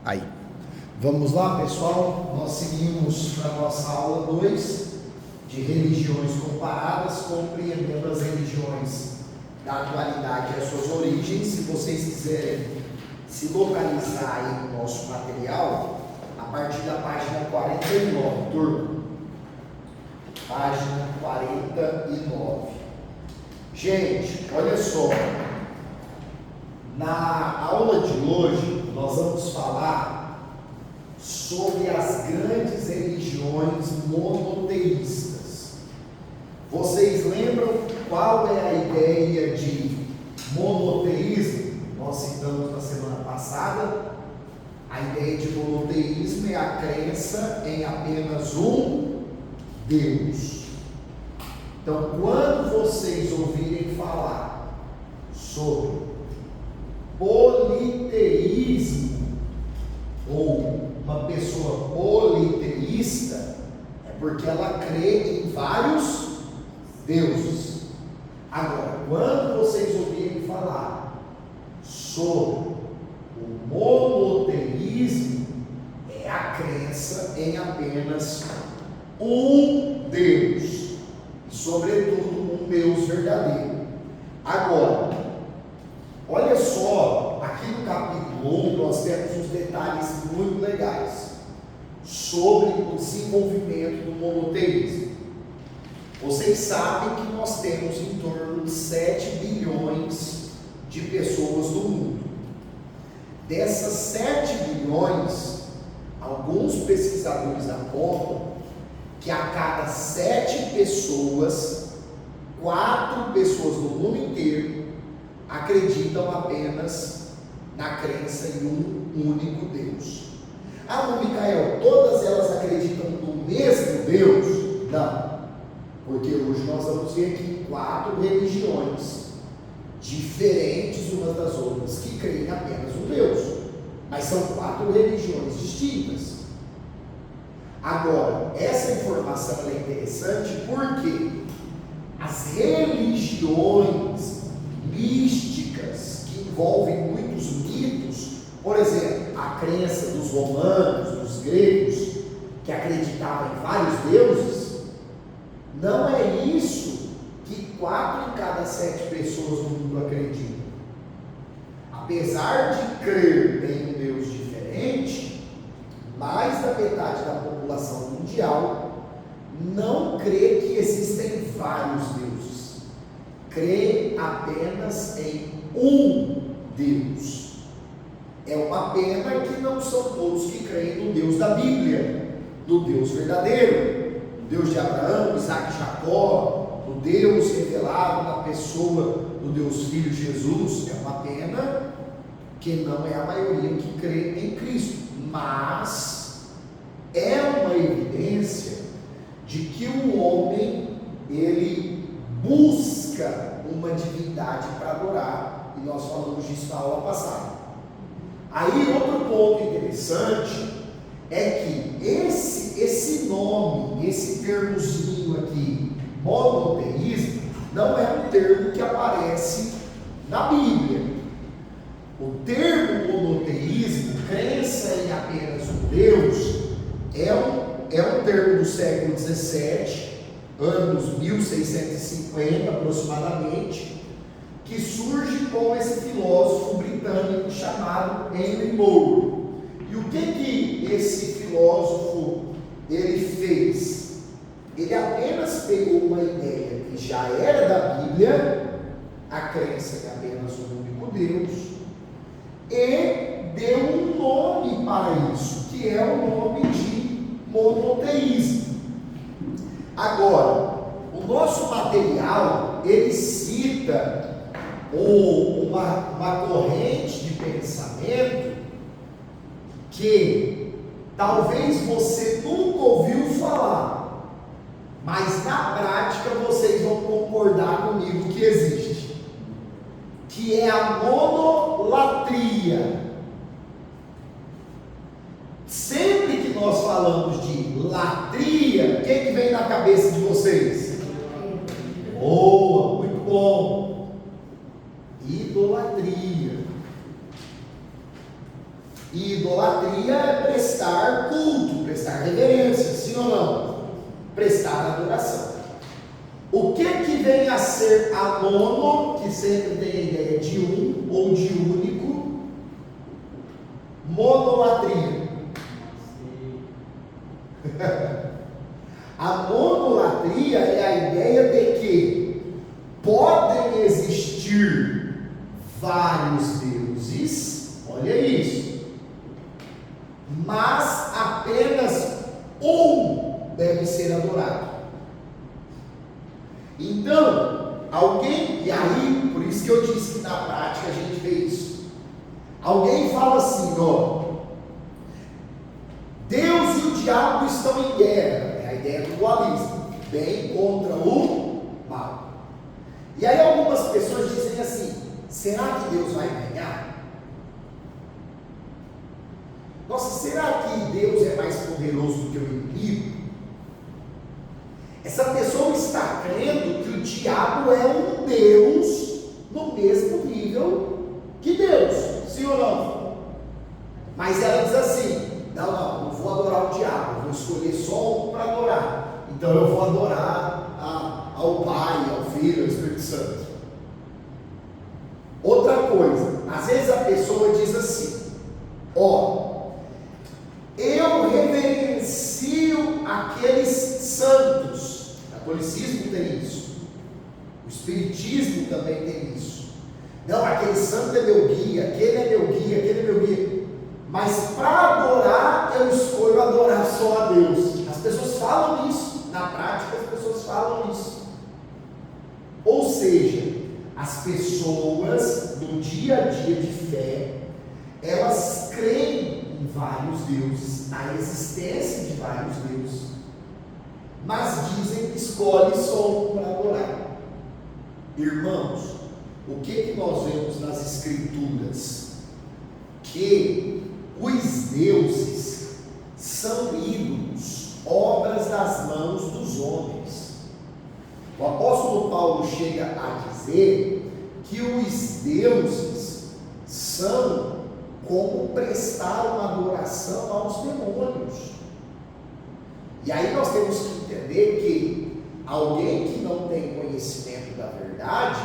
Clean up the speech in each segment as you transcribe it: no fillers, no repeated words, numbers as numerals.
Aí. Vamos lá, pessoal. Nós seguimos para a nossa aula 2 de religiões comparadas, compreendendo as religiões da atualidade e as suas origens. Se vocês quiserem se localizar aí no nosso material, a partir da página 49, turma. Página 49. Gente, olha só. Na aula de hoje, nós vamos falar sobre as grandes religiões monoteístas. Vocês lembram qual é a ideia de monoteísmo? Nós citamos na semana passada. A ideia de monoteísmo é a crença em apenas um Deus. Então, quando vocês ouvirem falar sobre politeísmo ou uma pessoa politeísta, é porque ela crê em vários deuses. Agora, quando vocês ouvirem falar sobre o monoteísmo, é a crença em apenas um Deus, e sobretudo um Deus verdadeiro. Agora, olha só, aqui no capítulo 1 nós temos uns detalhes muito legais sobre o desenvolvimento do monoteísmo. Vocês sabem que nós temos em torno de 7 bilhões de pessoas no mundo. Dessas 7 bilhões, alguns pesquisadores apontam que a cada 7 pessoas, 4 pessoas no mundo inteiro acreditam apenas na crença em um único Deus. Ah, Micael, todas elas acreditam no mesmo Deus? Não, porque hoje nós vamos ver aqui 4 religiões diferentes umas das outras que creem em apenas um Deus, mas são 4 religiões distintas. Agora, essa informação é interessante porque as religiões místicas que envolvem muitos mitos, por exemplo, a crença dos romanos, dos gregos, que acreditavam em vários deuses, não é isso que 4 em cada 7 pessoas no mundo acreditam. Apesar de crer em um Deus diferente, mais da metade da população mundial não crê que existem vários deuses, crê apenas em um Deus. É uma pena que não são todos que creem no Deus da Bíblia, no Deus verdadeiro, no Deus de Abraão, Isaac e Jacó, no Deus revelado na pessoa do Deus Filho Jesus. É uma pena que não é a maioria que crê em Cristo, mas é uma evidência de que o homem, ele busca uma divindade para adorar, e nós falamos disso na aula passada. Aí outro ponto interessante é que esse nome, esse termozinho aqui, monoteísmo, não é um termo que aparece na Bíblia. O termo monoteísmo, crença em apenas um Deus, é um termo do século XVII, anos 1650 aproximadamente, que surge com esse filósofo britânico chamado Henry Moore. E o que esse filósofo ele fez? Ele apenas pegou uma ideia que já era da Bíblia, a crença em apenas um único Deus, e deu um nome para isso, que é o nome de monoteísmo. Agora, o nosso material, ele cita uma corrente de pensamento que talvez você nunca ouviu falar, mas na prática vocês vão concordar comigo que existe, que é a monolatria. Sempre que nós falamos de latria, o que vem na cabeça de vocês? Boa, muito bom. Idolatria. E idolatria é prestar culto, prestar reverência, sim ou não? Prestar adoração. O que vem a ser a mono, que sempre tem a ideia de um ou de único? Monolatria. A monolatria é a ideia de que podem existir vários deuses, olha isso, mas apenas um deve ser adorado. Então, alguém, e aí, por isso que eu disse que na prática a gente vê isso. Alguém fala assim, ó, Deus e o diabo estão em guerra, é a ideia do dualismo, bem contra o mal. E aí algumas pessoas dizem assim, será que Deus vai ganhar? Nossa, será que Deus é mais poderoso do que o inimigo? Essa pessoa está crendo que o diabo é um Deus no mesmo nível que Deus, sim ou não? Mas ela diz assim, não vou adorar o diabo, vou escolher só um para adorar. Então eu vou adorar ao Pai, ao Filho, ao Espírito Santo. Outra coisa, às vezes a pessoa diz assim, eu reverencio aqueles santos. O catolicismo tem isso, o espiritismo também tem isso. Não, aquele santo é meu guia, aquele é meu guia, aquele é meu guia. Mas para adorar, eu escolho adorar só a Deus. As pessoas falam isso, na prática as pessoas falam isso. Ou seja, as pessoas no dia a dia de fé, elas creem em vários deuses, na existência de vários deuses, mas dizem que escolhe só um para adorar. Irmãos, o que nós vemos nas Escrituras? Que os deuses são ídolos, obras das mãos dos homens. O apóstolo Paulo chega a dizer que os deuses são como prestar uma adoração aos demônios. E aí nós temos que entender que alguém que não tem conhecimento da verdade,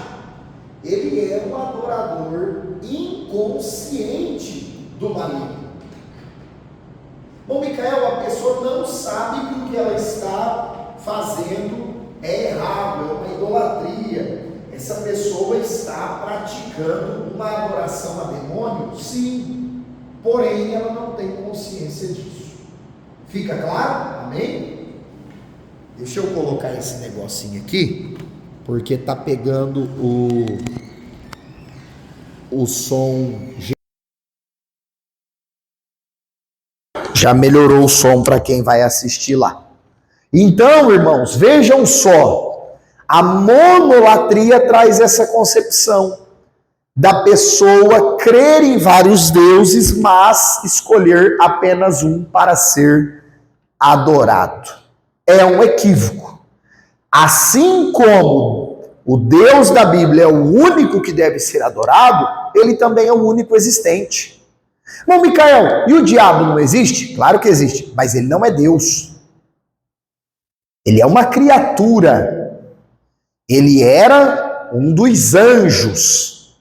ele é um adorador inconsciente do maligno. Bom, Micael, a pessoa não sabe que o que ela está fazendo é errado, é uma idolatria. Essa pessoa está praticando uma adoração a demônio? Sim, porém ela não tem consciência disso. Fica claro? Amém? Deixa eu colocar esse negocinho aqui, porque está pegando o som. Já melhorou o som para quem vai assistir lá. Então, irmãos, vejam só, a monolatria traz essa concepção da pessoa crer em vários deuses, mas escolher apenas um para ser adorado. É um equívoco. Assim como o Deus da Bíblia é o único que deve ser adorado, ele também é o único existente. Bom, Micael, e o diabo não existe? Claro que existe, mas ele não é Deus. Ele é uma criatura. Ele era um dos anjos.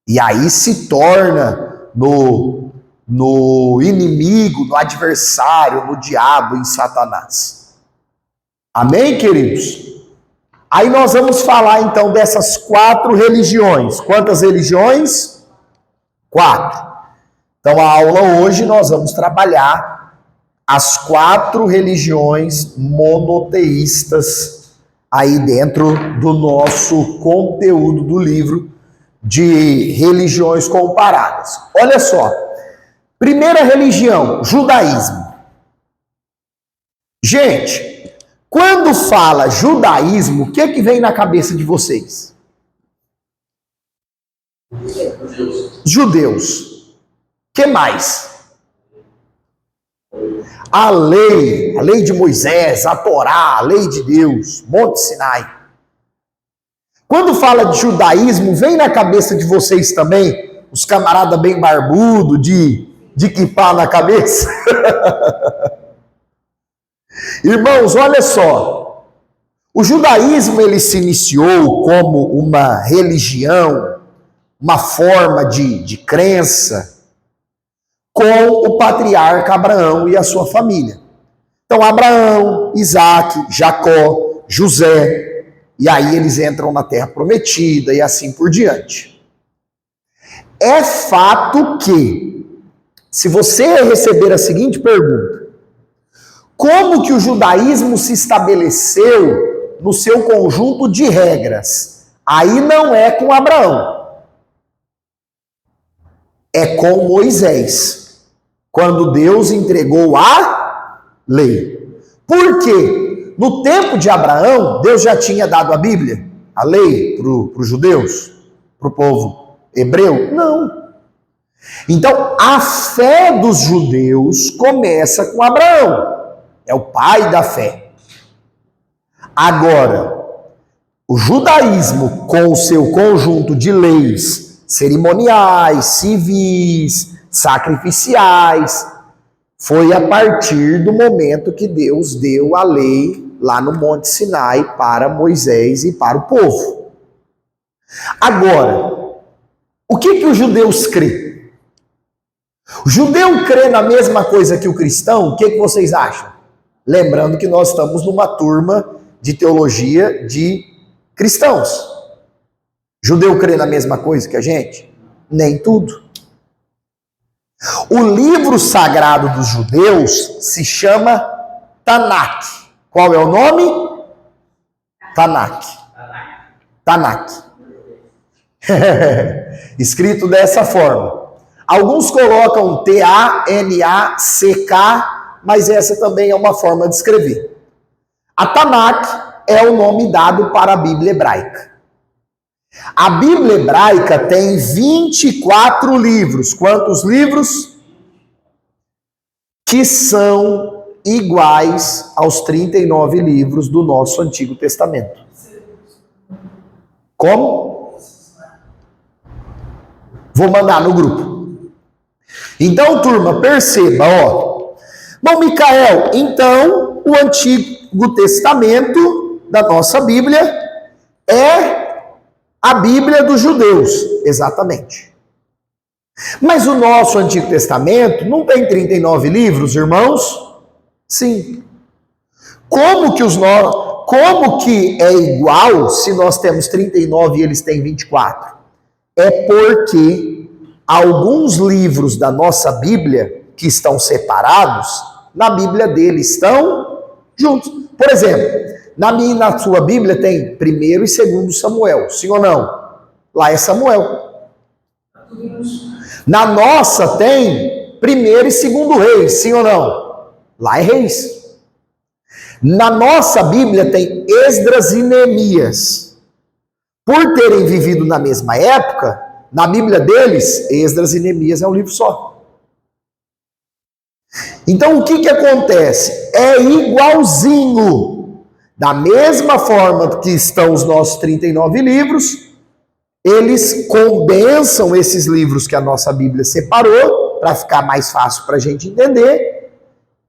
E aí se torna no inimigo, no adversário, no diabo, em Satanás. Amém, queridos? Aí nós vamos falar então dessas 4 religiões. Quantas religiões? 4. Então a aula hoje nós vamos trabalhar as 4 religiões monoteístas aí dentro do nosso conteúdo do livro de religiões comparadas. Olha só, primeira religião, judaísmo. Gente, quando fala judaísmo, o que vem na cabeça de vocês? Judeus. O que mais? A lei de Moisés, a Torá, a lei de Deus, Monte Sinai. Quando fala de judaísmo, vem na cabeça de vocês também os camaradas bem barbudo, de de quipá na cabeça? Irmãos, olha só. O judaísmo ele se iniciou como uma religião, uma forma de crença com o patriarca Abraão e a sua família. Então, Abraão, Isaac, Jacó, José, e aí eles entram na Terra Prometida e assim por diante. É fato que, se você receber a seguinte pergunta, como que o judaísmo se estabeleceu no seu conjunto de regras? Aí não é com Abraão, é com Moisés, quando Deus entregou a lei. Por quê? No tempo de Abraão, Deus já tinha dado a Bíblia, a lei para os judeus, para o povo hebreu? Não. Então, a fé dos judeus começa com Abraão. É o pai da fé. Agora, o judaísmo, com o seu conjunto de leis cerimoniais, civis, sacrificiais, foi a partir do momento que Deus deu a lei lá no Monte Sinai para Moisés e para o povo. Agora, o que os judeus crêem? O judeu crê na mesma coisa que o cristão? O que vocês acham? Lembrando que nós estamos numa turma de teologia de cristãos. Judeu crê na mesma coisa que a gente? Nem tudo. O livro sagrado dos judeus se chama Tanakh. Qual é o nome? Tanakh. Tanakh. Escrito dessa forma. Alguns colocam T-A-N-A-C-K, mas essa também é uma forma de escrever. A Tanakh é o nome dado para a Bíblia hebraica. A Bíblia hebraica tem 24 livros. Quantos livros? Que são iguais aos 39 livros do nosso Antigo Testamento. Como? Vou mandar no grupo. Então, turma, perceba, ó. Bom, Micael, então o Antigo Testamento da nossa Bíblia é a Bíblia dos judeus. Exatamente. Mas o nosso Antigo Testamento não tem 39 livros, irmãos? Sim. Como que é igual se nós temos 39 e eles têm 24? É porque alguns livros da nossa Bíblia que estão separados, na Bíblia dele estão juntos. Por exemplo, na minha e na sua Bíblia tem 1º e 2º Samuel, sim ou não? Lá é Samuel. Na nossa tem 1º e 2º Reis, sim ou não? Lá é Reis. Na nossa Bíblia tem Esdras e Neemias. Por terem vivido na mesma época, na Bíblia deles, Esdras e Neemias é um livro só. Então, o que acontece? É igualzinho. Da mesma forma que estão os nossos 39 livros, eles condensam esses livros que a nossa Bíblia separou, para ficar mais fácil para a gente entender,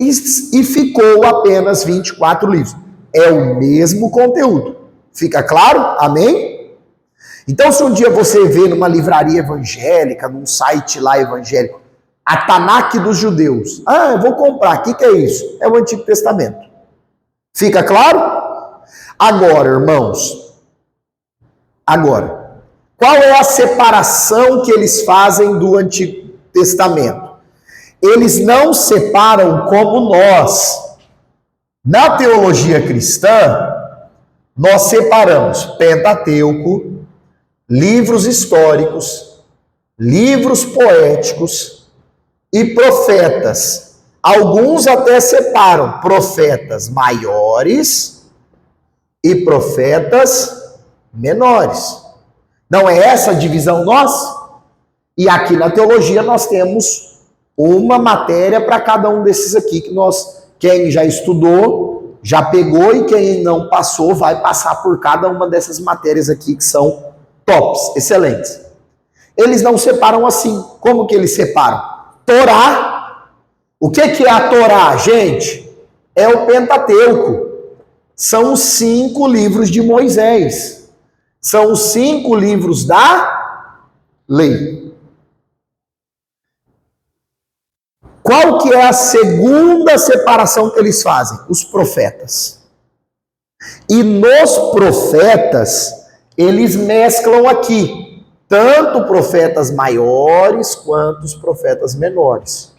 e ficou apenas 24 livros. É o mesmo conteúdo. Fica claro? Amém? Então, se um dia você vê numa livraria evangélica, num site lá evangélico, a Tanakh dos judeus. Ah, eu vou comprar. O que é isso? É o Antigo Testamento. Fica claro? Agora, irmãos. Agora. Qual é a separação que eles fazem do Antigo Testamento? Eles não separam como nós. Na teologia cristã, nós separamos Pentateuco, livros históricos, livros poéticos e profetas. Alguns até separam profetas maiores e profetas menores. Não é essa a divisão nossa? E aqui na teologia nós temos uma matéria para cada um desses aqui, que quem já estudou, já pegou, e quem não passou vai passar por cada uma dessas matérias aqui que são tops, excelentes. Eles não separam assim. Como que eles separam? Torá. O que é a Torá, gente? É o Pentateuco. São os 5 livros de Moisés. São os 5 livros da lei. Qual que é a segunda separação que eles fazem? Os profetas. E nos profetas, eles mesclam aqui, tanto profetas maiores quanto os profetas menores.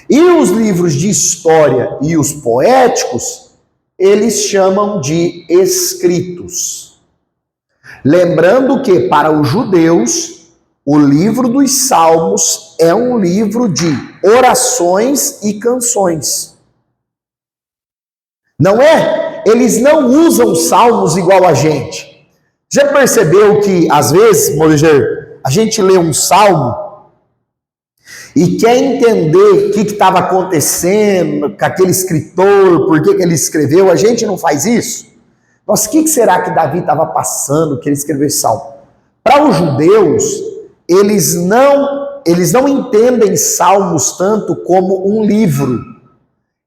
E os livros de história e os poéticos, eles chamam de escritos. Lembrando que, para os judeus, o livro dos Salmos é um livro de orações e canções. Não é? Eles não usam salmos igual a gente. Já percebeu que, às vezes, Moliger, a gente lê um salmo e quer entender o que estava acontecendo com aquele escritor, por que ele escreveu? A gente não faz isso? Nossa, o que será que Davi estava passando que ele escreveu esse salmo? Para os judeus, eles não entendem salmos tanto como um livro.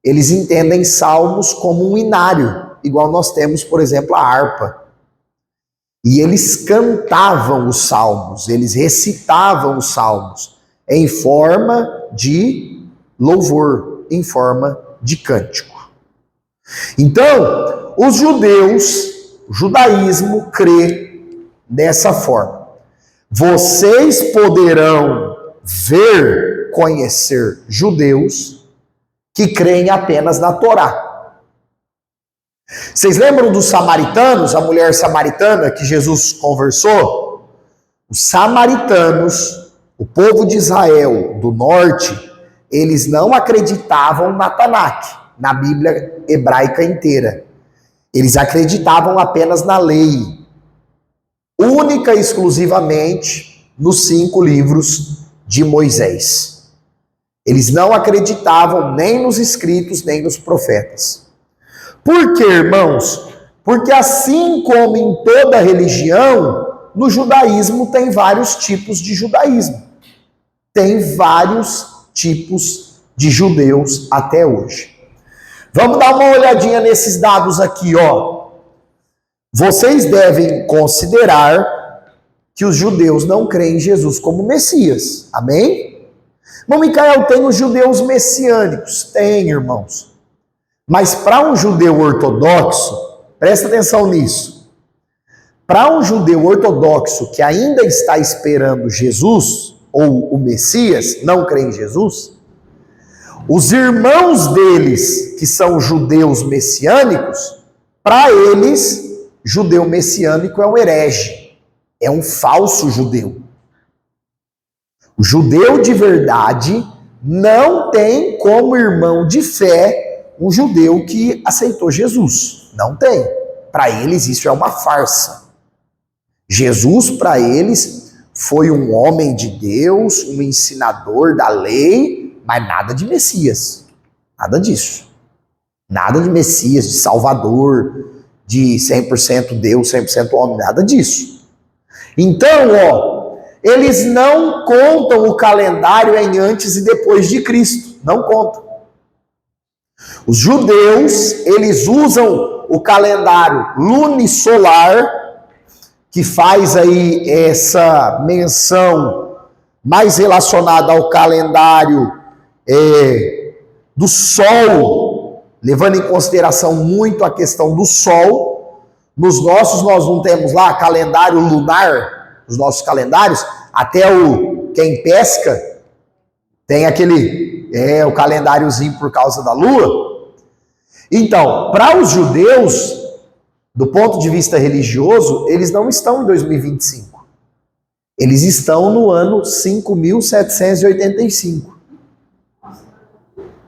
Eles entendem salmos como um inário, igual nós temos, por exemplo, a harpa. E eles cantavam os salmos, eles recitavam os salmos em forma de louvor, em forma de cântico. Então, os judeus, o judaísmo crê dessa forma. Vocês poderão ver, conhecer judeus que creem apenas na Torá. Vocês lembram dos samaritanos, a mulher samaritana que Jesus conversou? Os samaritanos, o povo de Israel do norte, eles não acreditavam na Tanakh, na Bíblia hebraica inteira. Eles acreditavam apenas na lei, única e exclusivamente nos 5 livros de Moisés. Eles não acreditavam nem nos escritos, nem nos profetas. Por quê, irmãos? Porque assim como em toda religião, no judaísmo tem vários tipos de judaísmo. Tem vários tipos de judeus até hoje. Vamos dar uma olhadinha nesses dados aqui, ó. Vocês devem considerar que os judeus não creem em Jesus como Messias. Amém? Bom, Micael, tem os judeus messiânicos? Tem, irmãos. Mas para um judeu ortodoxo, presta atenção nisso. Para um judeu ortodoxo que ainda está esperando Jesus, ou o Messias, não crê em Jesus, os irmãos deles, que são judeus messiânicos, para eles, judeu messiânico é um herege, é um falso judeu. O judeu de verdade não tem como irmão de fé um judeu que aceitou Jesus. Não tem. Para eles isso é uma farsa. Jesus, para eles, foi um homem de Deus, um ensinador da lei, mas nada de Messias. Nada disso. Nada de Messias, de Salvador, de 100% Deus, 100% homem, nada disso. Então, ó, eles não contam o calendário em antes e depois de Cristo. Não contam. Os judeus, eles usam o calendário lunisolar, que faz aí essa menção mais relacionada ao calendário do sol, levando em consideração muito a questão do sol. Nos nossos, nós não temos lá calendário lunar, os nossos calendários, até quem pesca tem o calendáriozinho por causa da lua. Então, para os judeus, do ponto de vista religioso, eles não estão em 2025. Eles estão no ano 5.785.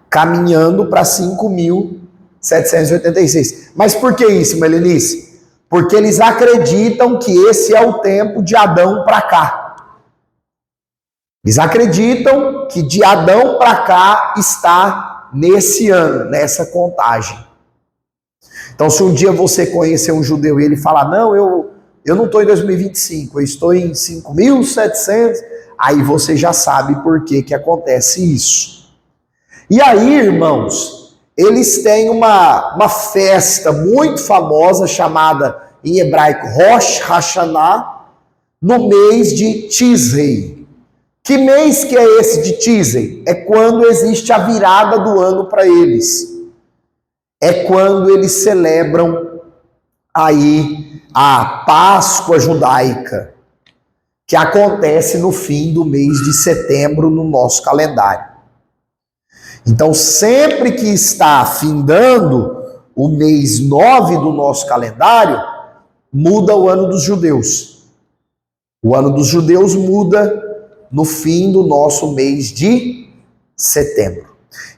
Caminhando para 5.786. Mas por que isso, Melenice? Porque eles acreditam que esse é o tempo de Adão para cá. Eles acreditam que de Adão para cá está nesse ano, nessa contagem. Então, se um dia você conhecer um judeu e ele falar, não, eu não estou em 2025, eu estou em 5.700, Aí você já sabe por que que acontece isso. E aí, irmãos, eles têm uma festa muito famosa chamada em hebraico Rosh Hashanah, no mês de Tisrei. Que mês que é esse de Tisrei? É quando existe a virada do ano para eles. É quando eles celebram aí a Páscoa judaica, que acontece no fim do mês de setembro no nosso calendário. Então, sempre que está findando o mês 9 do nosso calendário, muda o ano dos judeus. O ano dos judeus muda no fim do nosso mês de setembro.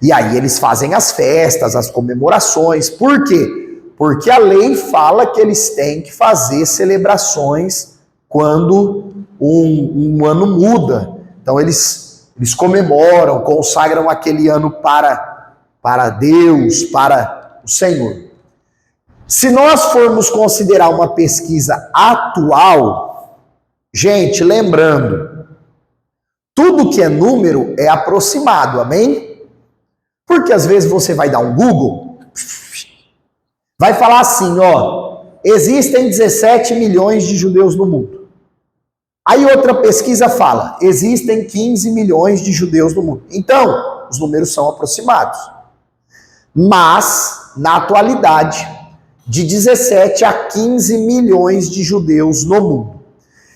E aí eles fazem as festas, as comemorações. Por quê? Porque a lei fala que eles têm que fazer celebrações quando um ano muda. Então eles comemoram, consagram aquele ano para Deus, para o Senhor. Se nós formos considerar uma pesquisa atual, gente, lembrando, tudo que é número é aproximado, amém? Porque às vezes você vai dar um Google, vai falar assim, ó, existem 17 milhões de judeus no mundo. Aí outra pesquisa fala, existem 15 milhões de judeus no mundo. Então, os números são aproximados. Mas, na atualidade, de 17 a 15 milhões de judeus no mundo.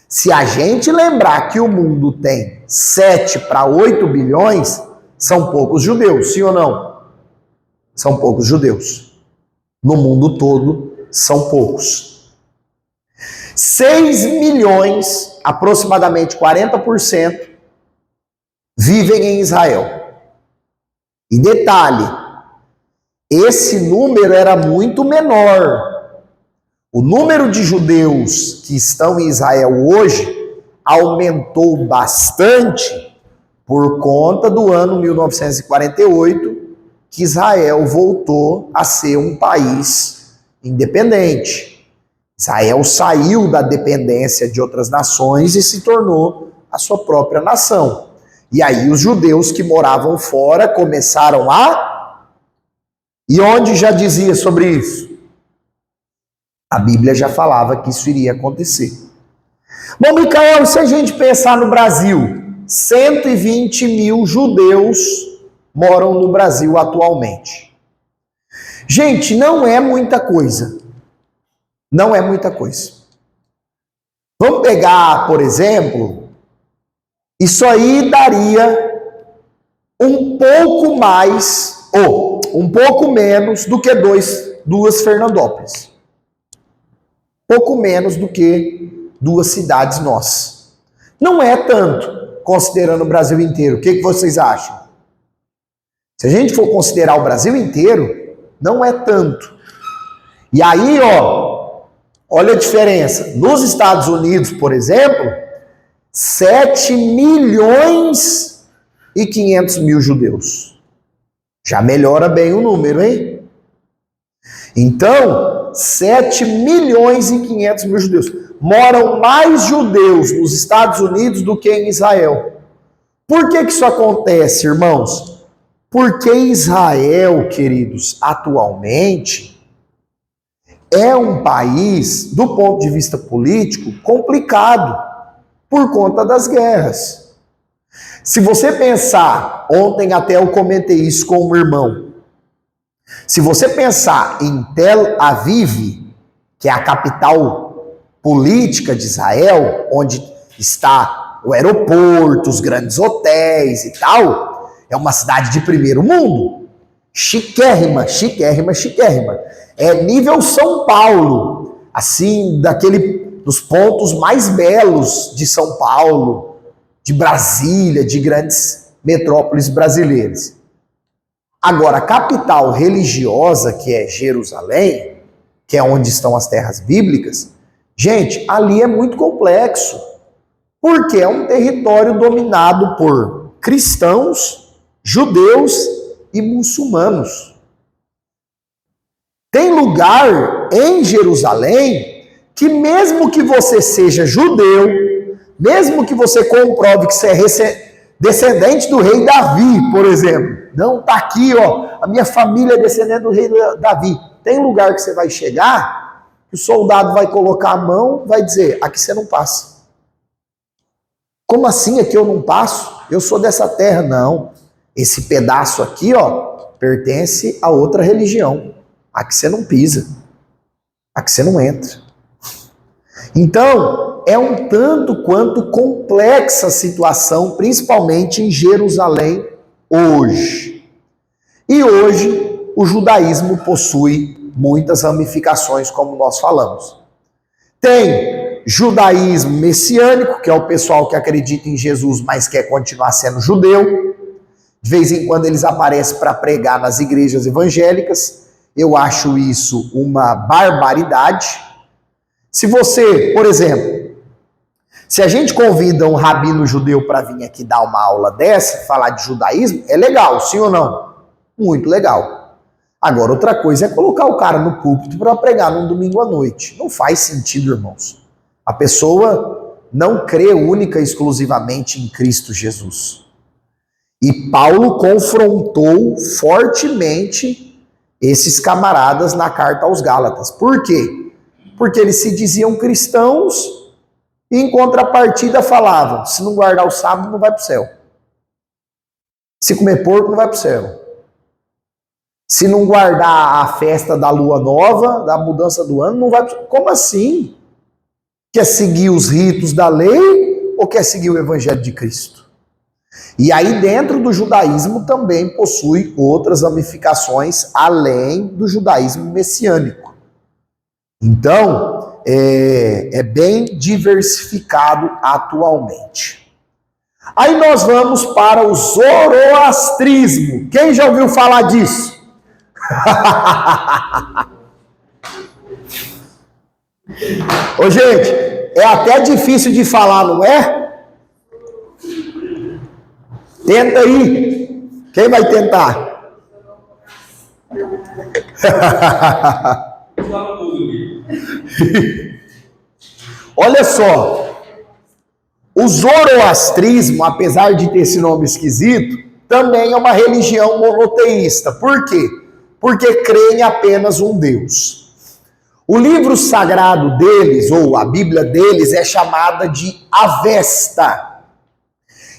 Se a gente lembrar que o mundo tem 7 para 8 bilhões, são poucos judeus, sim ou não? São poucos judeus. No mundo todo, são poucos. 6 milhões, aproximadamente 40%, vivem em Israel. E detalhe, esse número era muito menor. O número de judeus que estão em Israel hoje aumentou bastante por conta do ano 1948, que Israel voltou a ser um país independente. Israel saiu da dependência de outras nações e se tornou a sua própria nação. E aí os judeus que moravam fora começaram a... E onde já dizia sobre isso? A Bíblia já falava que isso iria acontecer. Bom, Micael, se a gente pensar no Brasil, 120 mil judeus moram no Brasil atualmente. Gente, não é muita coisa. Não é muita coisa. Vamos pegar, por exemplo, isso aí daria um pouco mais, ou um pouco menos do que duas Fernandópolis. Pouco menos do que 2 cidades nossas. Não é tanto, considerando o Brasil inteiro. O que vocês acham? Se a gente for considerar o Brasil inteiro, não é tanto. E aí, olha a diferença. Nos Estados Unidos, por exemplo, 7 milhões e 500 mil judeus. Já melhora bem o número, hein? Então, 7 milhões e 500 mil judeus. Moram mais judeus nos Estados Unidos do que em Israel. Por que isso acontece, irmãos? Porque Israel, queridos, atualmente é um país, do ponto de vista político, complicado por conta das guerras. Se você pensar, ontem até eu comentei isso com um irmão, se você pensar em Tel Aviv, que é a capital política de Israel, onde está o aeroporto, os grandes hotéis e tal, é uma cidade de primeiro mundo, chiquérrima, chiquérrima, chiquérrima. É nível São Paulo, assim, dos pontos mais belos de São Paulo, de Brasília, de grandes metrópoles brasileiras. Agora, a capital religiosa, que é Jerusalém, que é onde estão as terras bíblicas, gente, ali é muito complexo, porque é um território dominado por cristãos, judeus e muçulmanos. Tem lugar em Jerusalém que mesmo que você seja judeu, Mesmo que você comprove que você é descendente do rei Davi, por exemplo. Não, tá aqui, ó, a minha família é descendente do rei Davi. Tem lugar que você vai chegar, que o soldado vai colocar a mão, vai dizer, aqui você não passa. Como assim aqui eu não passo? Eu sou dessa terra. Não. Esse pedaço aqui, ó, pertence a outra religião. Aqui você não pisa. Aqui você não entra. Então, é um tanto quanto complexa a situação, principalmente em Jerusalém hoje. E hoje, o judaísmo possui muitas ramificações, como nós falamos. Tem judaísmo messiânico, que é o pessoal que acredita em Jesus, mas quer continuar sendo judeu. De vez em quando eles aparecem para pregar nas igrejas evangélicas. Eu acho isso uma barbaridade. Se você, por exemplo, se a gente convida um rabino judeu para vir aqui dar uma aula dessa, falar de judaísmo, é legal, sim ou não? Muito legal. Agora, outra coisa é colocar o cara no púlpito para pregar num domingo à noite. Não faz sentido, irmãos. A pessoa não crê única e exclusivamente em Cristo Jesus. E Paulo confrontou fortemente esses camaradas na carta aos Gálatas. Por quê? Porque eles se diziam cristãos e em contrapartida falavam, se não guardar o sábado não vai para o céu. Se comer porco não vai para o céu. Se não guardar a festa da lua nova, da mudança do ano, não vai para o céu. Como assim? Quer seguir os ritos da lei ou quer seguir o evangelho de Cristo? E aí dentro do judaísmo também possui outras ramificações além do judaísmo messiânico. Então, é bem diversificado atualmente. Aí nós vamos para o zoroastrismo. Quem já ouviu falar disso? Ô gente, é até difícil de falar, não é? Tenta aí. Quem vai tentar? Olha só. O zoroastrismo, apesar de ter esse nome esquisito, também é uma religião monoteísta. Por quê? Porque crê em apenas um Deus. O livro sagrado deles, ou a Bíblia deles, é chamada de Avesta.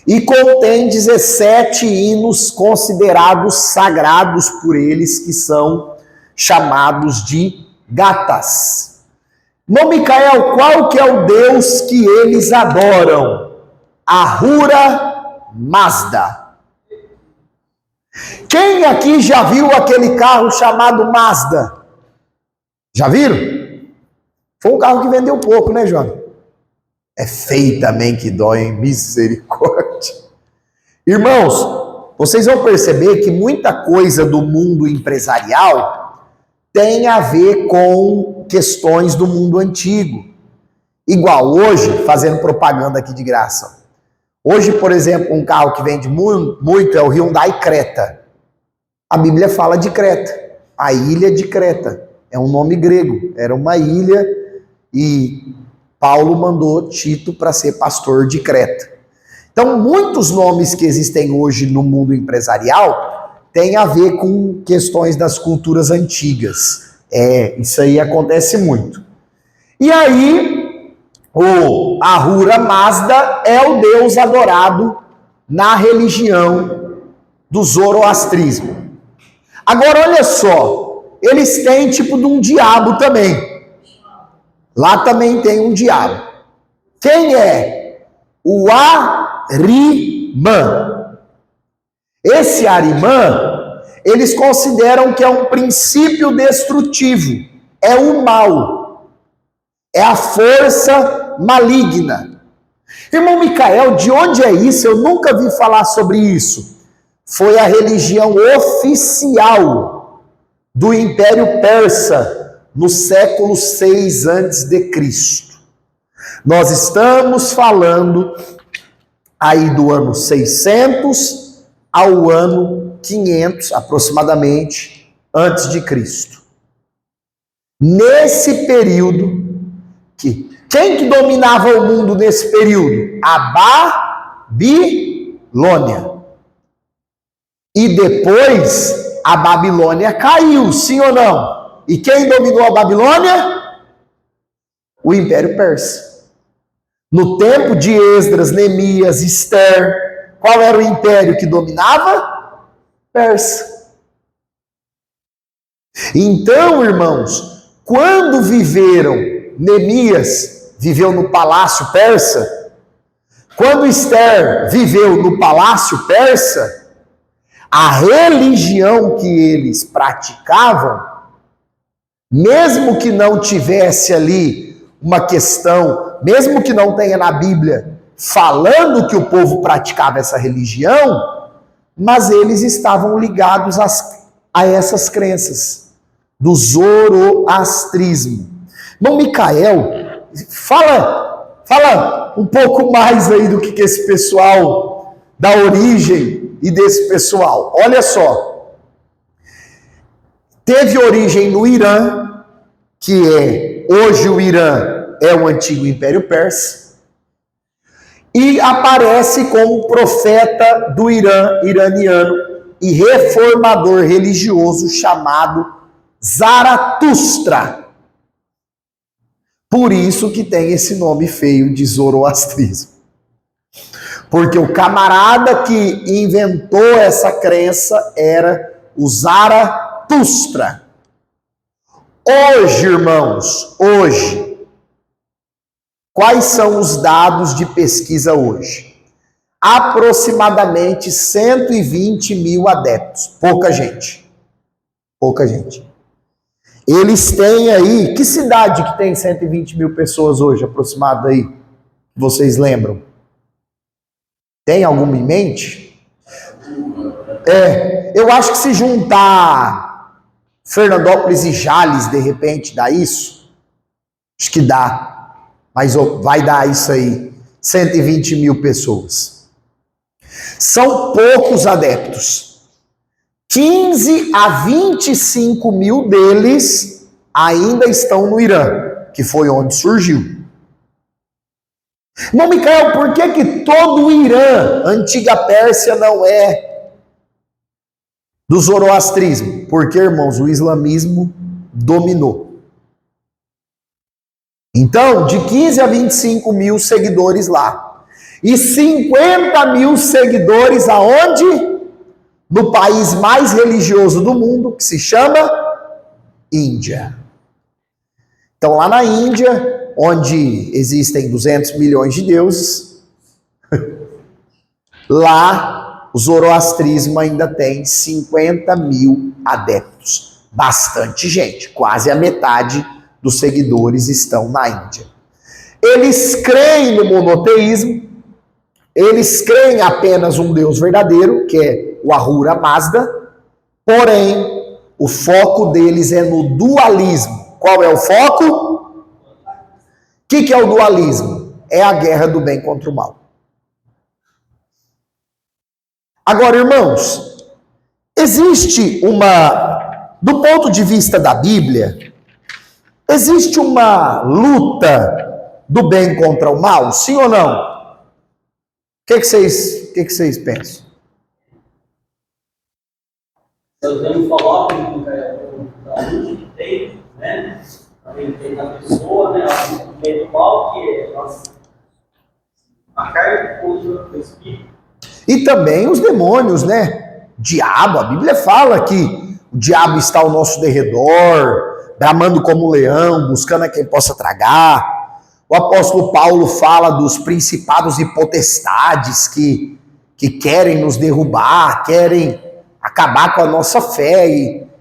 E contém 17 hinos considerados sagrados por eles, que são chamados de gatas. Irmão Micael, qual que é o Deus que eles adoram? Ahura Mazda. Quem aqui já viu aquele carro chamado Mazda? Já viram? Foi um carro que vendeu pouco, né, João? É feio também que dói, misericórdia. Irmãos, vocês vão perceber que muita coisa do mundo empresarial tem a ver com questões do mundo antigo. Igual hoje, fazendo propaganda aqui de graça. Hoje, por exemplo, um carro que vende muito é o Hyundai Creta. A Bíblia fala de Creta, a ilha de Creta. É um nome grego, era uma ilha e Paulo mandou Tito para ser pastor de Creta. Então, muitos nomes que existem hoje no mundo empresarial têm a ver com questões das culturas antigas. Isso aí acontece muito. E aí, o Ahura Mazda é o deus adorado na religião do zoroastrismo. Agora, olha só, eles têm tipo de um diabo também. Lá também tem um diabo. Quem é? O Arimã. Esse Arimã, eles consideram que é um princípio destrutivo. É o mal. É a força maligna. Irmão Micael, de onde é isso? Eu nunca vi falar sobre isso. Foi a religião oficial do Império Persa no século 6 a.C. Nós estamos falando aí do ano 600 ao ano 500, aproximadamente, antes de Cristo. Nesse período, que Quem que dominava o mundo nesse período? A Babilônia. E depois a Babilônia caiu, sim ou não? E quem dominou a Babilônia? O Império Persa. No tempo de Esdras, Neemias, Esther, qual era o império que dominava? Persa. Então, irmãos, quando viveram, Neemias viveu no palácio persa, quando Esther viveu no palácio persa, a religião que eles praticavam, mesmo que não tivesse ali uma questão, mesmo que não tenha na Bíblia falando que o povo praticava essa religião, mas eles estavam ligados a essas crenças do zoroastrismo. Irmão Micael, fala um pouco mais aí do que esse pessoal, da origem e desse pessoal. Olha só, teve origem no Irã, que hoje o Irã é o antigo Império Persa, e aparece como profeta do Irã, iraniano e reformador religioso chamado Zaratustra. Por isso que tem esse nome feio de zoroastrismo. Porque o camarada que inventou essa crença era o Zaratustra. Hoje, irmãos, quais são os dados de pesquisa hoje? Aproximadamente 120 mil adeptos. Pouca gente. Eles têm aí, que cidade que tem 120 mil pessoas hoje, aproximado aí? Vocês lembram? Tem alguma em mente? Eu acho que se juntar Fernandópolis e Jales, de repente, dá isso? Acho que dá. Mas vai dar isso aí. 120 mil pessoas. São poucos adeptos. 15 a 25 mil deles ainda estão no Irã, que foi onde surgiu. Irmão Micael, por que todo o Irã, antiga Pérsia, não é do zoroastrismo? Porque, irmãos, o islamismo dominou. Então, de 15 a 25 mil seguidores lá. E 50 mil seguidores aonde? No país mais religioso do mundo, que se chama Índia. Então, lá na Índia, onde existem 200 milhões de deuses, lá o zoroastrismo ainda tem 50 mil adeptos. Bastante gente, quase a metade dos seguidores estão na Índia. Eles creem no monoteísmo, eles creem apenas um Deus verdadeiro, que é o Ahura Mazda, porém, o foco deles é no dualismo. Qual é o foco? O que é o dualismo? É a guerra do bem contra o mal. Agora, irmãos, existe do ponto de vista da Bíblia, existe uma luta do bem contra o mal, sim ou não? O que vocês pensam? Eu tenho falado da luta que tem, né? Tem na pessoa, né? O bem do mal, que é a carne contra o espírito. E também os demônios, né? Diabo, a Bíblia fala que o diabo está ao nosso derredor, bramando como um leão, buscando a quem possa tragar. O apóstolo Paulo fala dos principados e potestades que querem nos derrubar, querem acabar com a nossa fé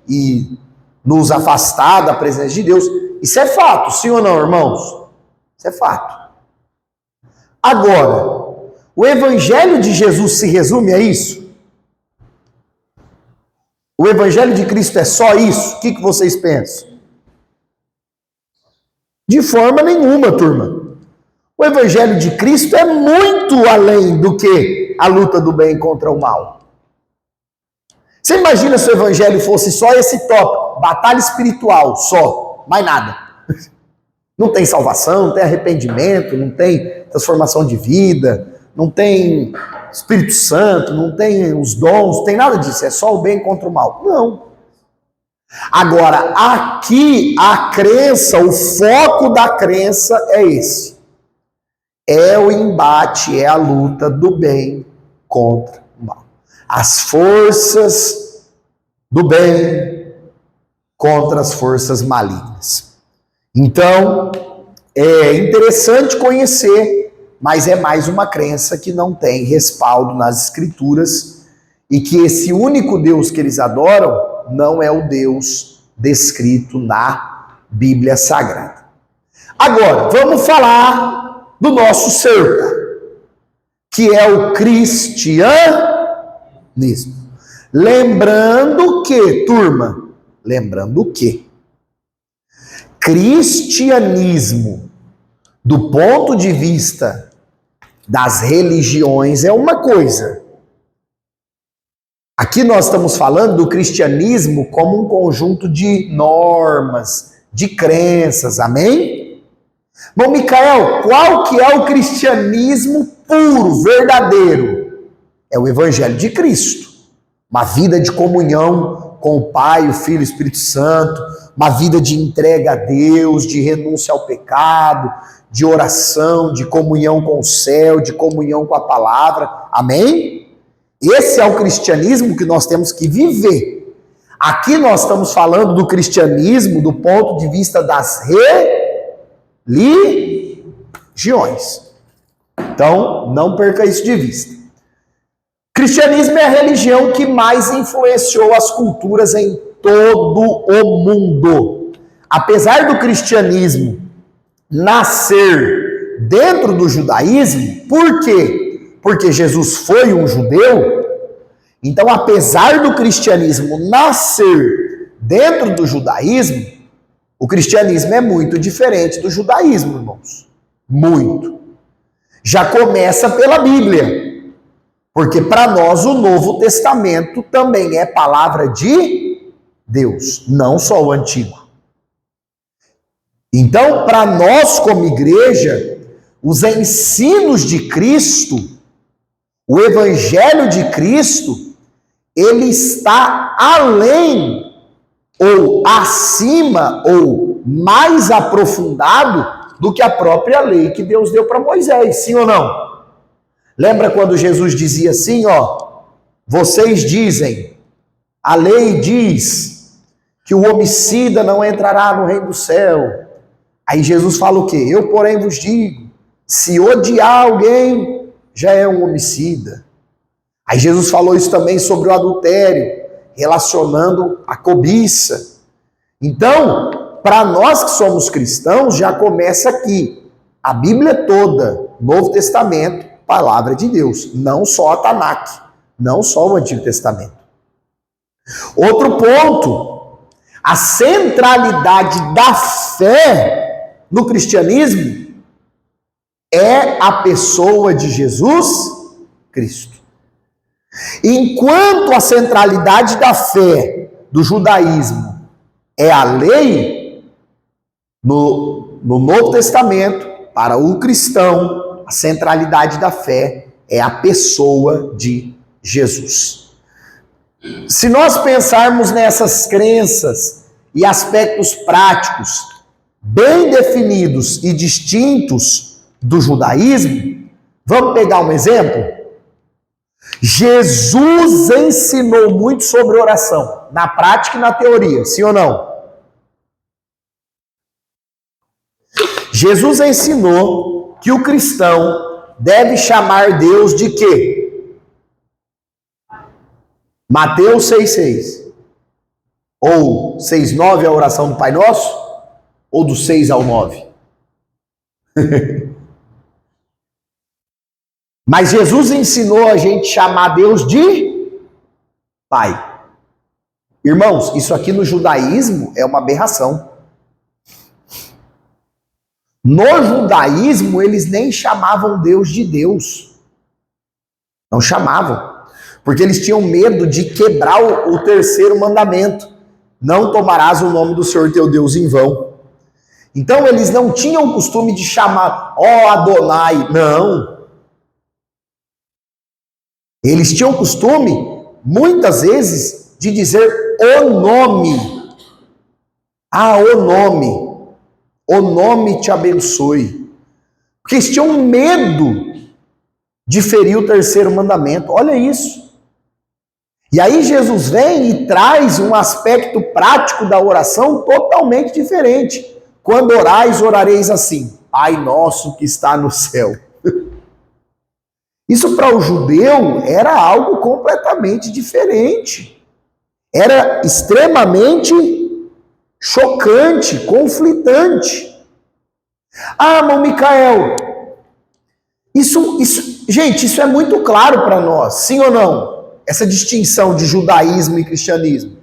e nos afastar da presença de Deus. Isso é fato, sim ou não, irmãos? Isso é fato. Agora, o Evangelho de Jesus se resume a isso? O Evangelho de Cristo é só isso? O que vocês pensam? De forma nenhuma, turma. O Evangelho de Cristo é muito além do que a luta do bem contra o mal. Você imagina se o Evangelho fosse só esse tópico, batalha espiritual, só, mais nada. Não tem salvação, não tem arrependimento, não tem transformação de vida, não tem Espírito Santo, não tem os dons, não tem nada disso, é só o bem contra o mal. Não. Agora, aqui a crença, o foco da crença é esse. É o embate, é a luta do bem contra o mal. As forças do bem contra as forças malignas. Então, é interessante conhecer, mas é mais uma crença que não tem respaldo nas Escrituras e que esse único Deus que eles adoram não é o Deus descrito na Bíblia Sagrada. Agora, vamos falar do nosso cerco, que é o cristianismo. Lembrando que, turma, cristianismo, do ponto de vista das religiões, é uma coisa. Aqui nós estamos falando do cristianismo como um conjunto de normas, de crenças, amém? Bom, Micael, qual que é o cristianismo puro, verdadeiro? É o Evangelho de Cristo. Uma vida de comunhão com o Pai, o Filho e o Espírito Santo, uma vida de entrega a Deus, de renúncia ao pecado, de oração, de comunhão com o céu, de comunhão com a palavra, amém? Esse é o cristianismo que nós temos que viver. Aqui nós estamos falando do cristianismo do ponto de vista das religiões. Então, não perca isso de vista. Cristianismo é a religião que mais influenciou as culturas em todo o mundo. Apesar do cristianismo nascer dentro do judaísmo, por quê? Porque Jesus foi um judeu. Então, apesar do cristianismo nascer dentro do judaísmo, o cristianismo é muito diferente do judaísmo, irmãos. Muito. Já começa pela Bíblia. Porque para nós o Novo Testamento também é palavra de Deus, não só o Antigo. Então, para nós como igreja, os ensinos de Cristo, o Evangelho de Cristo, ele está além, ou acima, ou mais aprofundado do que a própria lei que Deus deu para Moisés, sim ou não? Lembra quando Jesus dizia assim, vocês dizem, a lei diz que o homicida não entrará no reino do céu. Aí Jesus fala o quê? Eu, porém, vos digo, se odiar alguém, já é um homicida. Aí Jesus falou isso também sobre o adultério, relacionando a cobiça. Então, para nós que somos cristãos, já começa aqui. A Bíblia toda, Novo Testamento, palavra de Deus. Não só a Tanakh, não só o Antigo Testamento. Outro ponto, a centralidade da fé no cristianismo é a pessoa de Jesus Cristo. Enquanto a centralidade da fé do judaísmo é a lei, no Novo Testamento, para o cristão, a centralidade da fé é a pessoa de Jesus. Se nós pensarmos nessas crenças e aspectos práticos bem definidos e distintos do judaísmo, vamos pegar um exemplo? Jesus ensinou muito sobre oração, na prática e na teoria, sim ou não? Jesus ensinou que o cristão deve chamar Deus de quê? Mateus 6,6. Ou 6,9 a oração do Pai Nosso? Ou do 6 ao 9? Mas Jesus ensinou a gente chamar Deus de Pai. Irmãos, isso aqui no judaísmo é uma aberração. No judaísmo, eles nem chamavam Deus de Deus. Não chamavam. Porque eles tinham medo de quebrar o terceiro mandamento. Não tomarás o nome do Senhor teu Deus em vão. Então eles não tinham o costume de chamar, ó Adonai, não. Eles tinham o costume, muitas vezes, de dizer o nome. Ah, o nome te abençoe. Porque eles tinham medo de ferir o terceiro mandamento. Olha isso. E aí Jesus vem e traz um aspecto prático da oração totalmente diferente. Quando orais, orareis assim: Pai nosso que está no céu. Isso para o judeu era algo completamente diferente. Era extremamente chocante, conflitante. Ah, irmão Micael, gente, isso é muito claro para nós, sim ou não? Essa distinção de judaísmo e cristianismo.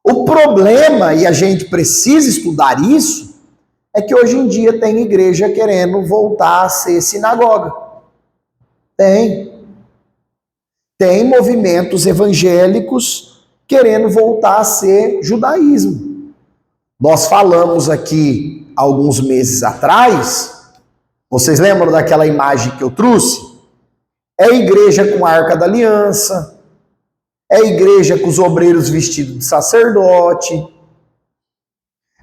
O problema, e a gente precisa estudar isso, é que hoje em dia tem igreja querendo voltar a ser sinagoga. Tem movimentos evangélicos querendo voltar a ser judaísmo. Nós falamos aqui alguns meses atrás, vocês lembram daquela imagem que eu trouxe? É a igreja com a Arca da Aliança, é a igreja com os obreiros vestidos de sacerdote,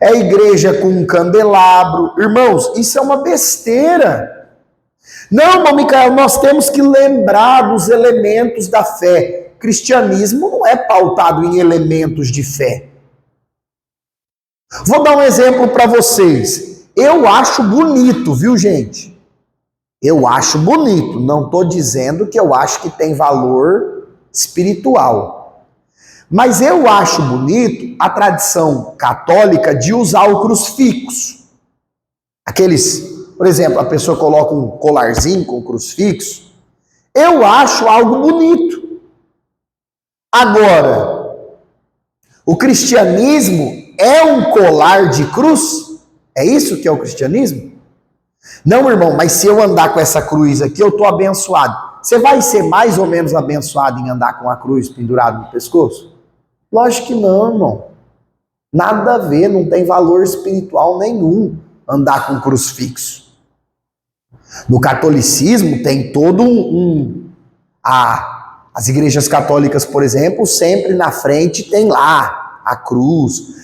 é a igreja com um candelabro. Irmãos, isso é uma besteira. Não, irmão Micael, nós temos que lembrar dos elementos da fé. Cristianismo não é pautado em elementos de fé. Vou dar um exemplo para vocês. Eu acho bonito, viu, gente? Eu acho bonito. Não estou dizendo que eu acho que tem valor espiritual. Mas eu acho bonito a tradição católica de usar o crucifixo. Por exemplo, a pessoa coloca um colarzinho com crucifixo. Eu acho algo bonito. Agora, o cristianismo é um colar de cruz? É isso que é o cristianismo? Não, irmão, mas se eu andar com essa cruz aqui, eu estou abençoado. Você vai ser mais ou menos abençoado em andar com a cruz pendurada no pescoço? Lógico que não, irmão. Nada a ver, não tem valor espiritual nenhum andar com crucifixo. No catolicismo tem todo as igrejas católicas, por exemplo, sempre na frente tem lá a cruz.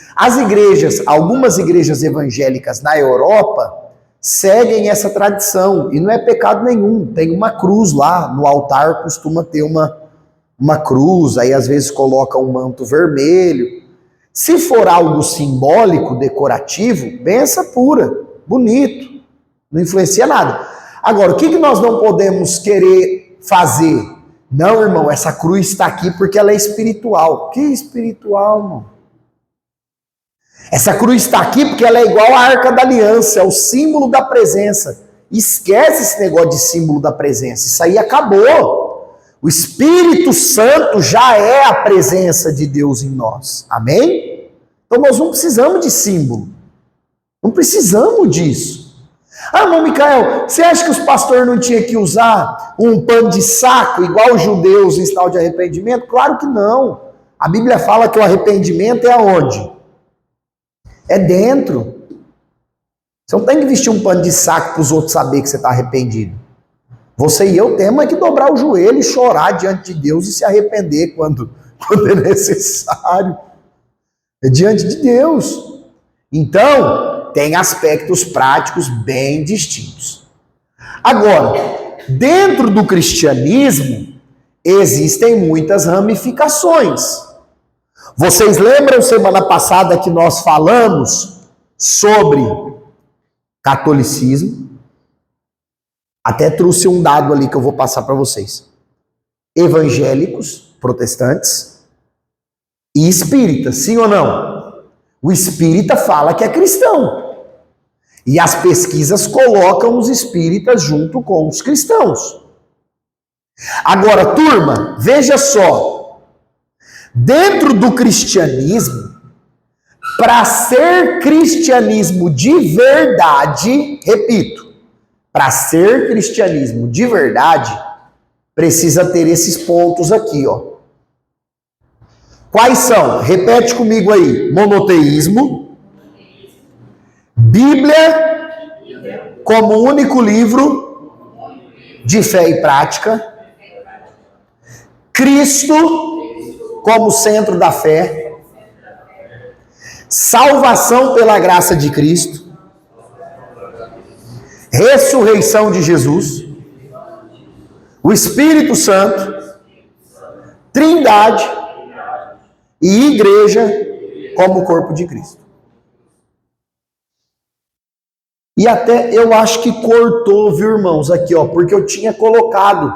Algumas igrejas evangélicas na Europa seguem essa tradição e não é pecado nenhum. Tem uma cruz lá, no altar costuma ter uma cruz, aí às vezes coloca um manto vermelho. Se for algo simbólico, decorativo, benção pura, bonito, não influencia nada. Agora, o que nós não podemos querer fazer? Não, irmão, essa cruz está aqui porque ela é espiritual. Que espiritual, irmão? Essa cruz está aqui porque ela é igual à Arca da Aliança, é o símbolo da presença. Esquece esse negócio de símbolo da presença, isso aí acabou. O Espírito Santo já é a presença de Deus em nós, amém? Então nós não precisamos de símbolo, não precisamos disso. Ah, irmão Micael, você acha que os pastores não tinham que usar um pano de saco, igual os judeus em sinal de arrependimento? Claro que não. A Bíblia fala que o arrependimento é aonde? É dentro. Você não tem que vestir um pano de saco para os outros saberem que você está arrependido. Você e eu temos que dobrar o joelho e chorar diante de Deus e se arrepender quando é necessário. É diante de Deus. Então, tem aspectos práticos bem distintos. Agora, dentro do cristianismo, existem muitas ramificações. Vocês lembram semana passada que nós falamos sobre catolicismo? Até trouxe um dado ali que eu vou passar para vocês. Evangélicos, protestantes e espíritas, sim ou não? O espírita fala que é cristão. E as pesquisas colocam os espíritas junto com os cristãos. Agora, turma, veja só. Dentro do cristianismo, para ser cristianismo de verdade, repito, para ser cristianismo de verdade, precisa ter esses pontos aqui, ó. Quais são? Repete comigo aí. Monoteísmo, Bíblia como único livro de fé e prática. Cristo como centro da fé. Salvação pela graça de Cristo. Ressurreição de Jesus. O Espírito Santo. Trindade. E igreja como corpo de Cristo. E até eu acho que cortou, viu, irmãos, aqui, ó, porque eu tinha colocado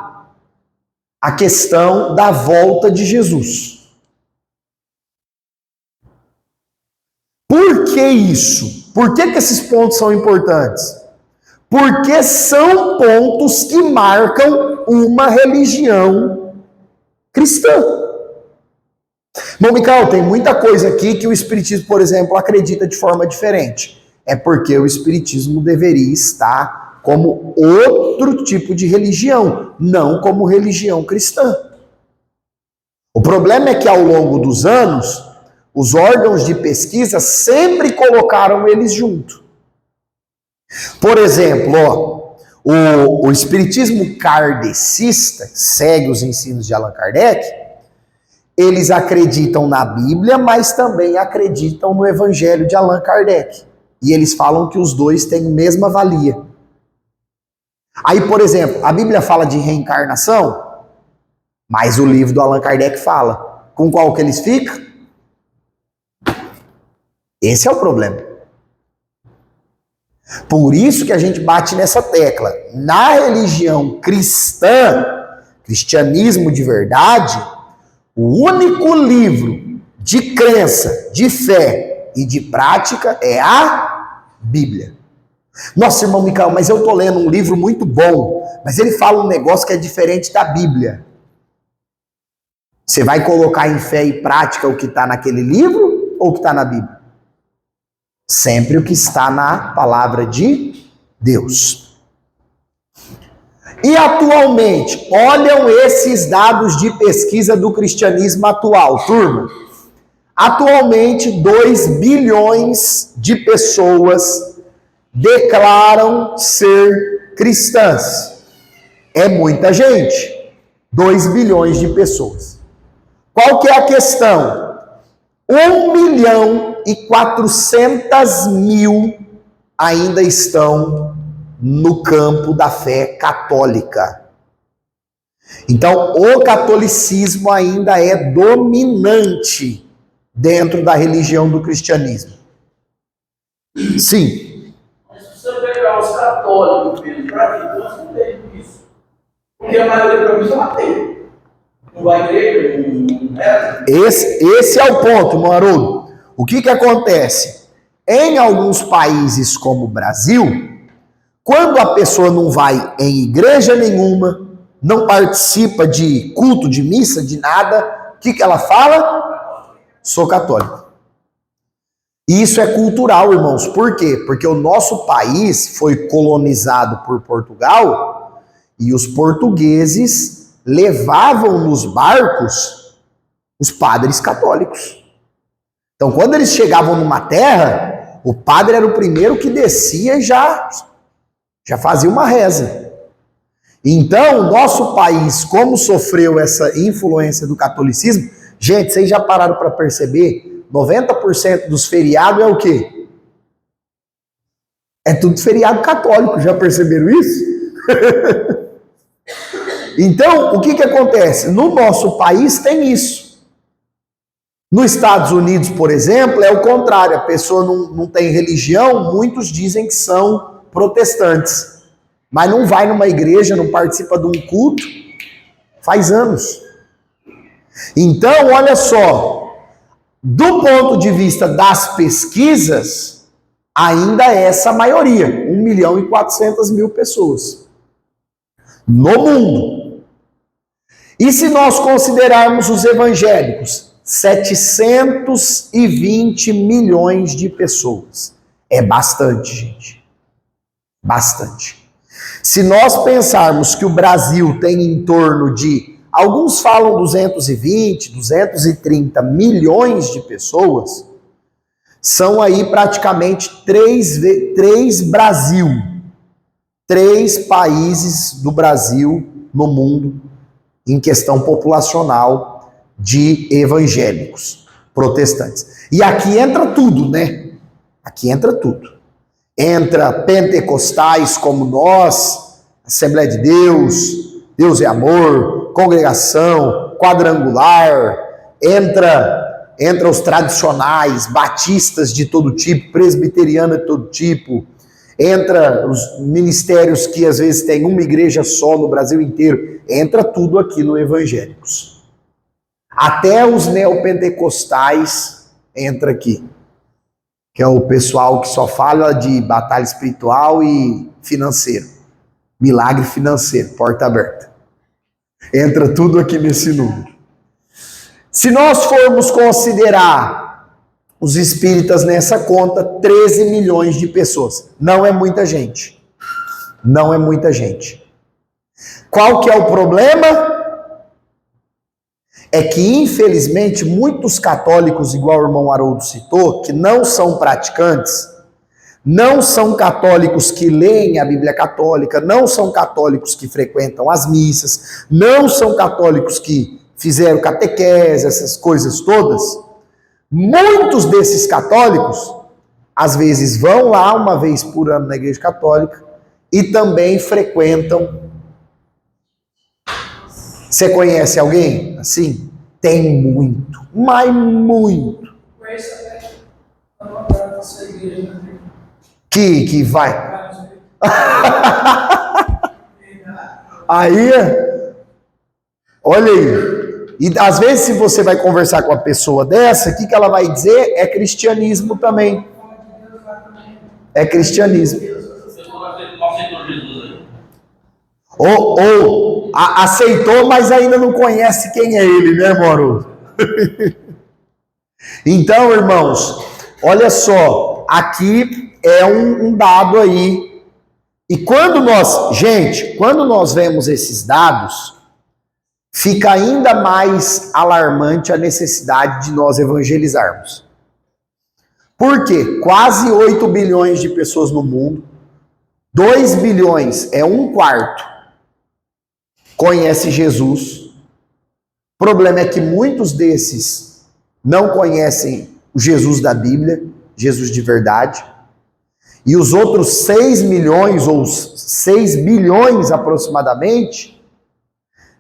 a questão da volta de Jesus. Por que isso? Por que esses pontos são importantes? Porque são pontos que marcam uma religião cristã. Bom, Micael, tem muita coisa aqui que o Espiritismo, por exemplo, acredita de forma diferente. É porque o Espiritismo deveria estar como outro tipo de religião, não como religião cristã. O problema é que ao longo dos anos, os órgãos de pesquisa sempre colocaram eles junto. Por exemplo, ó, o Espiritismo kardecista, segue os ensinos de Allan Kardec, eles acreditam na Bíblia, mas também acreditam no Evangelho de Allan Kardec. E eles falam que os dois têm a mesma valia. Aí, por exemplo, a Bíblia fala de reencarnação, mas o livro do Allan Kardec fala. Com qual que eles ficam? Esse é o problema. Por isso que a gente bate nessa tecla. Na religião cristã, cristianismo de verdade, o único livro de crença, de fé e de prática é a Bíblia. Nossa, irmão Micael, mas eu tô lendo um livro muito bom, mas ele fala um negócio que é diferente da Bíblia. Você vai colocar em fé e prática o que está naquele livro ou o que está na Bíblia? Sempre o que está na palavra de Deus. E atualmente, olham esses dados de pesquisa do cristianismo atual, turma. Atualmente, 2 bilhões de pessoas declaram ser cristãs. É muita gente. 2 bilhões de pessoas. Qual que é a questão? 1.400.000 ainda estão no campo da fé católica. Então, o catolicismo ainda é dominante dentro da religião do cristianismo. Sim. Mas se você pegar os católicos, para que Deus não tem isso? Porque a maioria para mim só tem. Não vai à igreja, não reza. Esse é o ponto, meu Haroldo. O que acontece? Em alguns países como o Brasil, quando a pessoa não vai em igreja nenhuma, não participa de culto, de missa, de nada, o que ela fala? Sou católico. E isso é cultural, irmãos. Por quê? Porque o nosso país foi colonizado por Portugal e os portugueses levavam nos barcos os padres católicos. Então, quando eles chegavam numa terra, o padre era o primeiro que descia e já fazia uma reza. Então, o nosso país, como sofreu essa influência do catolicismo, gente, vocês já pararam para perceber? 90% dos feriados é o quê? É tudo feriado católico, já perceberam isso? Então, o que acontece? No nosso país tem isso. Nos Estados Unidos, por exemplo, é o contrário. A pessoa não tem religião, muitos dizem que são protestantes. Mas não vai numa igreja, não participa de um culto, faz anos. Então, olha só, do ponto de vista das pesquisas, ainda é essa maioria, 1.400.000 pessoas no mundo. E se nós considerarmos os evangélicos, 720 milhões de pessoas. É bastante, gente. Bastante. Se nós pensarmos que o Brasil tem em torno de, alguns falam 220, 230 milhões de pessoas, São aí praticamente três Brasil. 3 países do Brasil no mundo em questão populacional de evangélicos protestantes. E aqui entra tudo, né? Aqui entra tudo. Entra pentecostais como nós, Assembleia de Deus, Deus é Amor, Congregação, Quadrangular, entra os tradicionais, batistas de todo tipo, presbiteriano de todo tipo, entra os ministérios que às vezes tem uma igreja só no Brasil inteiro, entra tudo aqui no Evangélicos. Até os neopentecostais entra aqui, que é o pessoal que só fala de batalha espiritual e financeiro, milagre financeiro, porta aberta. Entra tudo aqui nesse número. Se nós formos considerar os espíritas nessa conta, 13 milhões de pessoas. Não é muita gente. Não é muita gente. Qual que é o problema? É que, infelizmente, muitos católicos, igual o irmão Haroldo citou, que não são praticantes, não são católicos que leem a Bíblia Católica, não são católicos que frequentam as missas, não são católicos que fizeram catequese, essas coisas todas. Muitos desses católicos, às vezes, vão lá uma vez por ano na igreja católica e também frequentam. Você conhece alguém assim? Tem muito, mas muito. Que vai. Aí, olha aí. E às vezes, se você vai conversar com uma pessoa dessa, o que ela vai dizer? É cristianismo também. É cristianismo. Ou aceitou, mas ainda não conhece quem é ele, né, Moro? Então, irmãos, olha só, aqui é um dado aí. E quando nós vemos esses dados, fica ainda mais alarmante a necessidade de nós evangelizarmos. Por quê? Quase 8 bilhões de pessoas no mundo, 2 bilhões, é 1/4, conhece Jesus. O problema é que muitos desses não conhecem o Jesus da Bíblia, Jesus de verdade. E os outros 6 milhões ou 6 bilhões aproximadamente,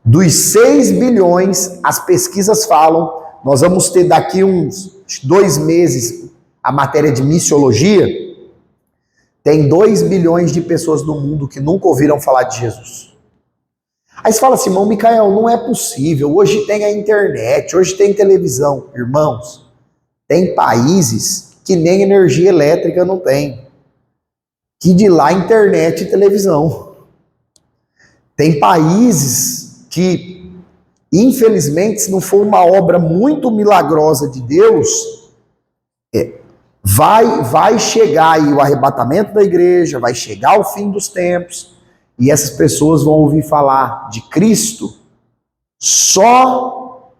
dos 6 bilhões, as pesquisas falam, nós vamos ter daqui uns 2 meses a matéria de missiologia, tem 2 bilhões de pessoas no mundo que nunca ouviram falar de Jesus. Aí você fala assim, irmão Micael, não é possível, hoje tem a internet, hoje tem televisão. Irmãos, tem países que nem energia elétrica não tem, que de lá internet e televisão. Tem países que, infelizmente, se não for uma obra muito milagrosa de Deus, vai chegar aí o arrebatamento da igreja, vai chegar o fim dos tempos, e essas pessoas vão ouvir falar de Cristo só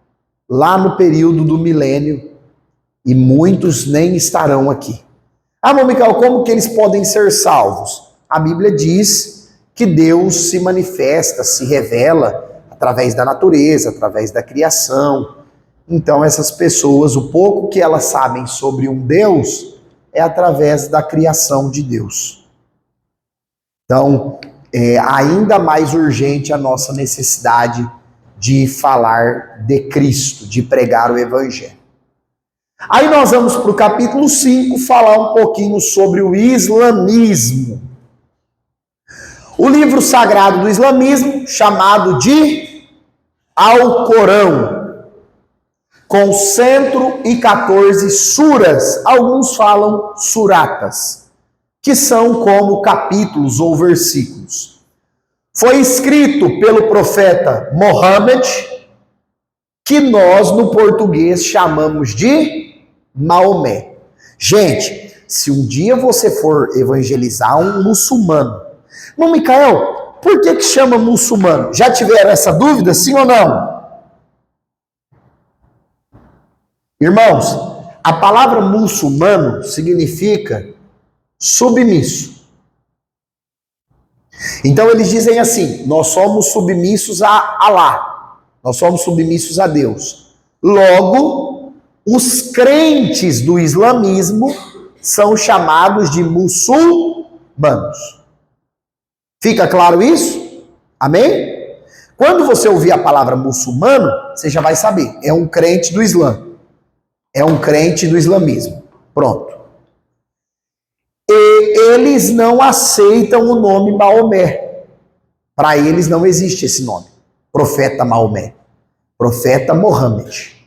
lá no período do milênio, e muitos nem estarão aqui. Ah, irmão Micael, como que eles podem ser salvos? A Bíblia diz que Deus se manifesta, se revela através da natureza, através da criação. Então essas pessoas, o pouco que elas sabem sobre um Deus é através da criação de Deus. Então, é ainda mais urgente a nossa necessidade de falar de Cristo, de pregar o Evangelho. Aí nós vamos para o capítulo 5 falar um pouquinho sobre o islamismo. O livro sagrado do islamismo, chamado de Alcorão, com 114 suras, alguns falam suratas, que são como capítulos ou versículos. Foi escrito pelo profeta Mohammed, que nós no português chamamos de Maomé. Gente, se um dia você for evangelizar um muçulmano, não, Micael, por que chama muçulmano? Já tiveram essa dúvida, sim ou não? Irmãos, A palavra muçulmano significa submisso. Então eles dizem assim: nós somos submissos a Alá, nós somos submissos a Deus. Logo, os crentes do islamismo são chamados de muçulmanos. Fica claro isso? Amém? Quando você ouvir a palavra muçulmano, você já vai saber, é um crente do Islã. É um crente do islamismo. Pronto. E eles não aceitam o nome Maomé. Para eles não existe esse nome. Profeta Maomé. Profeta Mohammed.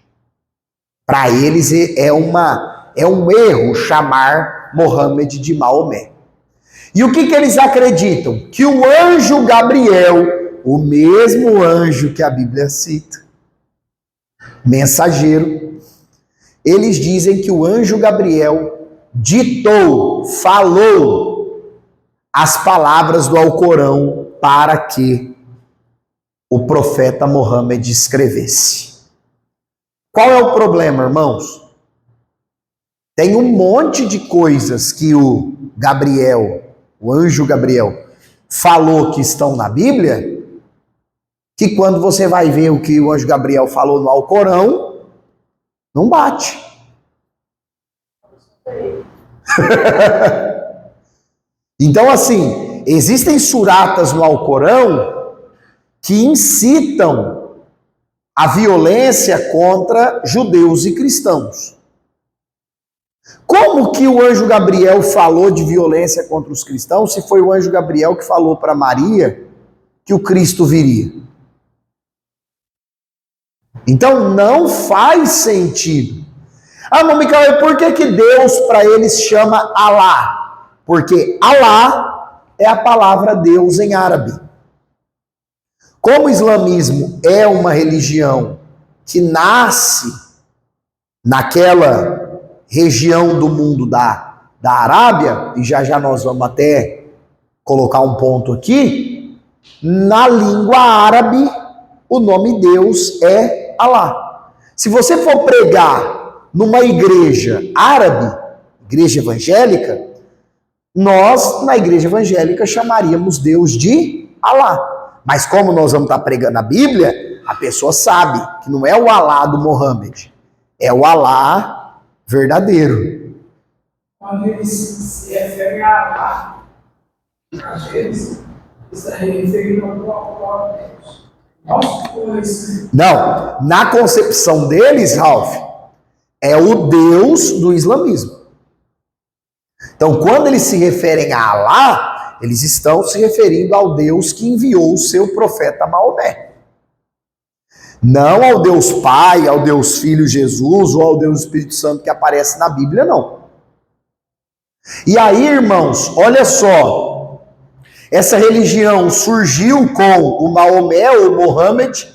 Para eles é um erro chamar Mohammed de Maomé. E o que eles acreditam? Que o anjo Gabriel, o mesmo anjo que a Bíblia cita, mensageiro, eles dizem que o anjo Gabriel ditou, falou as palavras do Alcorão para que o profeta Mohammed escrevesse. Qual é o problema, irmãos? Tem um monte de coisas que o Gabriel, o anjo Gabriel, falou que estão na Bíblia, que quando você vai ver o que o anjo Gabriel falou no Alcorão, não bate. Então, assim, existem suratas no Alcorão que incitam a violência contra judeus e cristãos. Como que o anjo Gabriel falou de violência contra os cristãos se foi o anjo Gabriel que falou para Maria que o Cristo viria? Então não faz sentido. Ah, não, Micael, por que Deus para eles chama Alá? Porque Alá é a palavra Deus em árabe. Como o islamismo é uma religião que nasce naquela região do mundo da Arábia, e já nós vamos até colocar um ponto aqui, na língua árabe o nome Deus é Alá. Se você for pregar numa igreja árabe, igreja evangélica, nós na igreja evangélica chamaríamos Deus de Alá. Mas como nós vamos estar pregando a Bíblia, a pessoa sabe que não é o Alá do Mohammed, é o Alá verdadeiro. Quando eles se referem a Alá, às vezes, está referindo ao próprio Deus. Não, na concepção deles, Ralph, é o Deus do islamismo. Então, quando eles se referem a Alá, eles estão se referindo ao Deus que enviou o seu profeta Maomé. Não ao Deus Pai, ao Deus Filho Jesus ou ao Deus Espírito Santo que aparece na Bíblia, não. E aí, irmãos, olha só. Essa religião surgiu com o Maomé, ou Mohammed,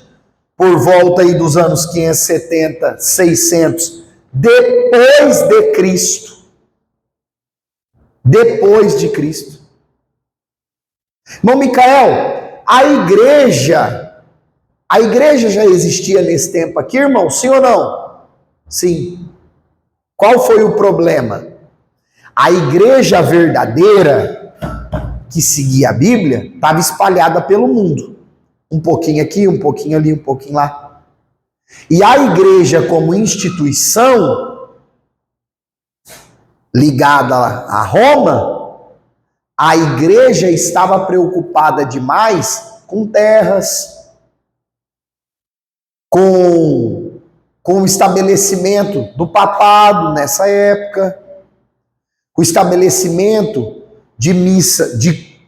por volta aí dos anos 570, 600, depois de Cristo. Depois de Cristo. Irmão Micael, a igreja já existia nesse tempo aqui, irmão? Sim ou não? Sim. Qual foi o problema? A igreja verdadeira, que seguia a Bíblia, estava espalhada pelo mundo. Um pouquinho aqui, um pouquinho ali, um pouquinho lá. E a igreja como instituição, ligada a Roma, a igreja estava preocupada demais com terras, com o estabelecimento do papado nessa época, com o estabelecimento de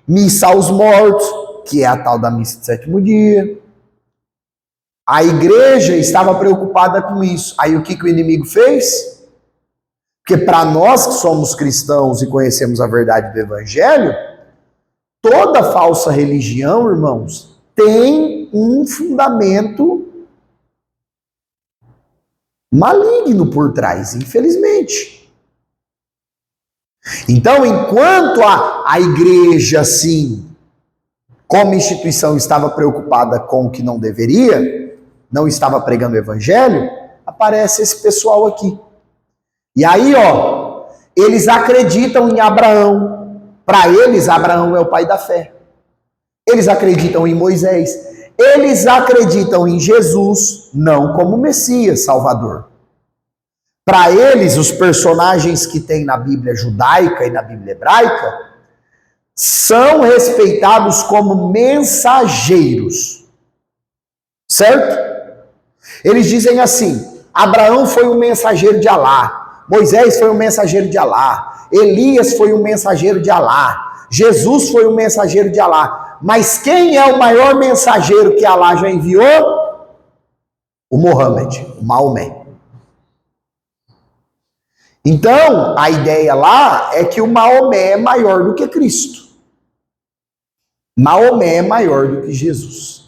missa aos mortos, que é a tal da missa de sétimo dia. A igreja estava preocupada com isso. Aí o que o inimigo fez? Porque para nós que somos cristãos e conhecemos a verdade do Evangelho, toda falsa religião, irmãos, tem um fundamento maligno por trás, infelizmente. Então, enquanto a igreja, assim, como instituição, estava preocupada com o que não deveria, não estava pregando o evangelho, aparece esse pessoal aqui, E aí, ó, eles acreditam em Abraão. Para eles, Abraão é o pai da fé. Eles acreditam em Moisés. Eles acreditam em Jesus, não como Messias, Salvador. Para eles, os personagens que tem na Bíblia judaica e na Bíblia hebraica são respeitados como mensageiros. Certo? Eles dizem assim: Abraão foi um mensageiro de Alá, Moisés foi um mensageiro de Alá, Elias foi um mensageiro de Alá, Jesus foi um mensageiro de Alá. Mas quem é o maior mensageiro que Alá já enviou? O Mohammed, o Maomé. Então, a ideia lá é que o Maomé é maior do que Cristo. Maomé é maior do que Jesus.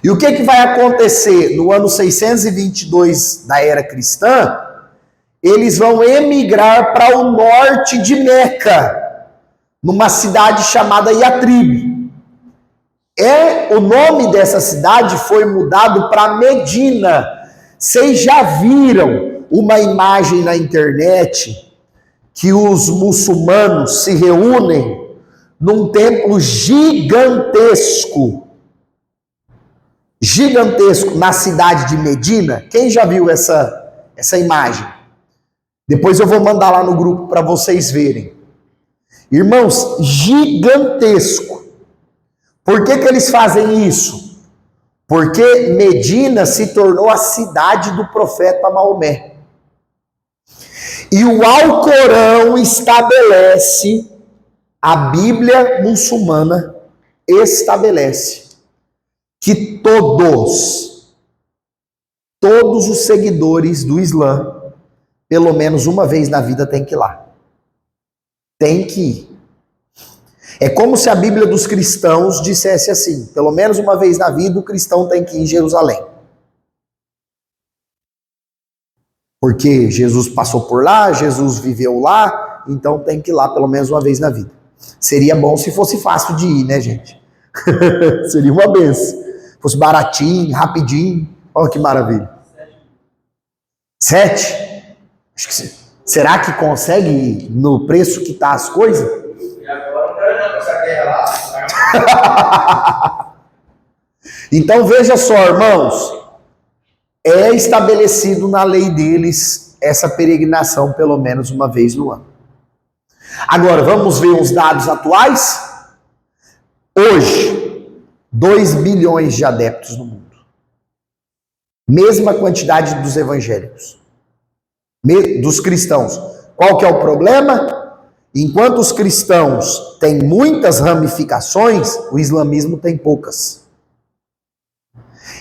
E o que vai acontecer no ano 622 da era cristã? Eles vão emigrar para o norte de Meca, numa cidade chamada Yatrib. O nome dessa cidade foi mudado para Medina. Vocês já viram uma imagem na internet que os muçulmanos se reúnem num templo gigantesco na cidade de Medina? Quem já viu essa imagem? Depois eu vou mandar lá no grupo para vocês verem. Irmãos, gigantesco. Por que eles fazem isso? Porque Medina se tornou a cidade do profeta Maomé. E o Alcorão estabelece, a Bíblia muçulmana estabelece, que todos os seguidores do Islã, pelo menos uma vez na vida tem que ir lá. Tem que ir. É como se a Bíblia dos cristãos dissesse assim: pelo menos uma vez na vida o cristão tem que ir em Jerusalém. Porque Jesus passou por lá, Jesus viveu lá, então tem que ir lá pelo menos uma vez na vida. Seria bom se fosse fácil de ir, né, gente? Seria uma benção. Fosse baratinho, rapidinho. Olha que maravilha. 7? Acho que será que consegue ir no preço que tá as coisas? E agora não quero não, essa guerra lá. Então veja só, irmãos, é estabelecido na lei deles essa peregrinação pelo menos uma vez no ano. Agora, vamos ver os dados atuais? Hoje, 2 bilhões de adeptos no mundo. Mesma quantidade dos evangélicos, dos cristãos. Qual que é o problema? Enquanto os cristãos têm muitas ramificações, o islamismo tem poucas.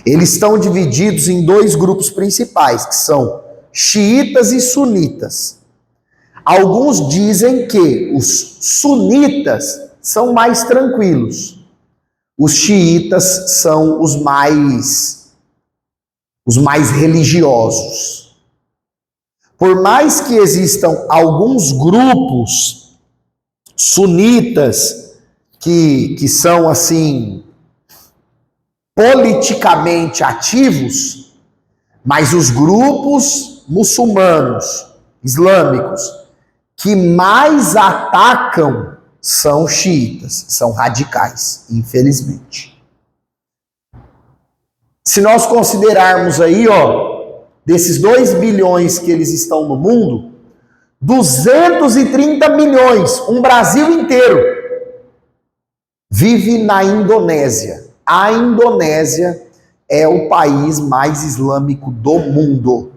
Eles estão divididos em 2 grupos principais, que são xiitas e sunitas. Alguns dizem que os sunitas são mais tranquilos. Os xiitas são os mais religiosos. Por mais que existam alguns grupos sunitas que são assim politicamente ativos, mas os grupos muçulmanos, islâmicos, que mais atacam são xiitas, são radicais, infelizmente. Se nós considerarmos aí, ó, desses 2 bilhões que eles estão no mundo, 230 milhões, um Brasil inteiro, vive na Indonésia. A Indonésia é o país mais islâmico do mundo.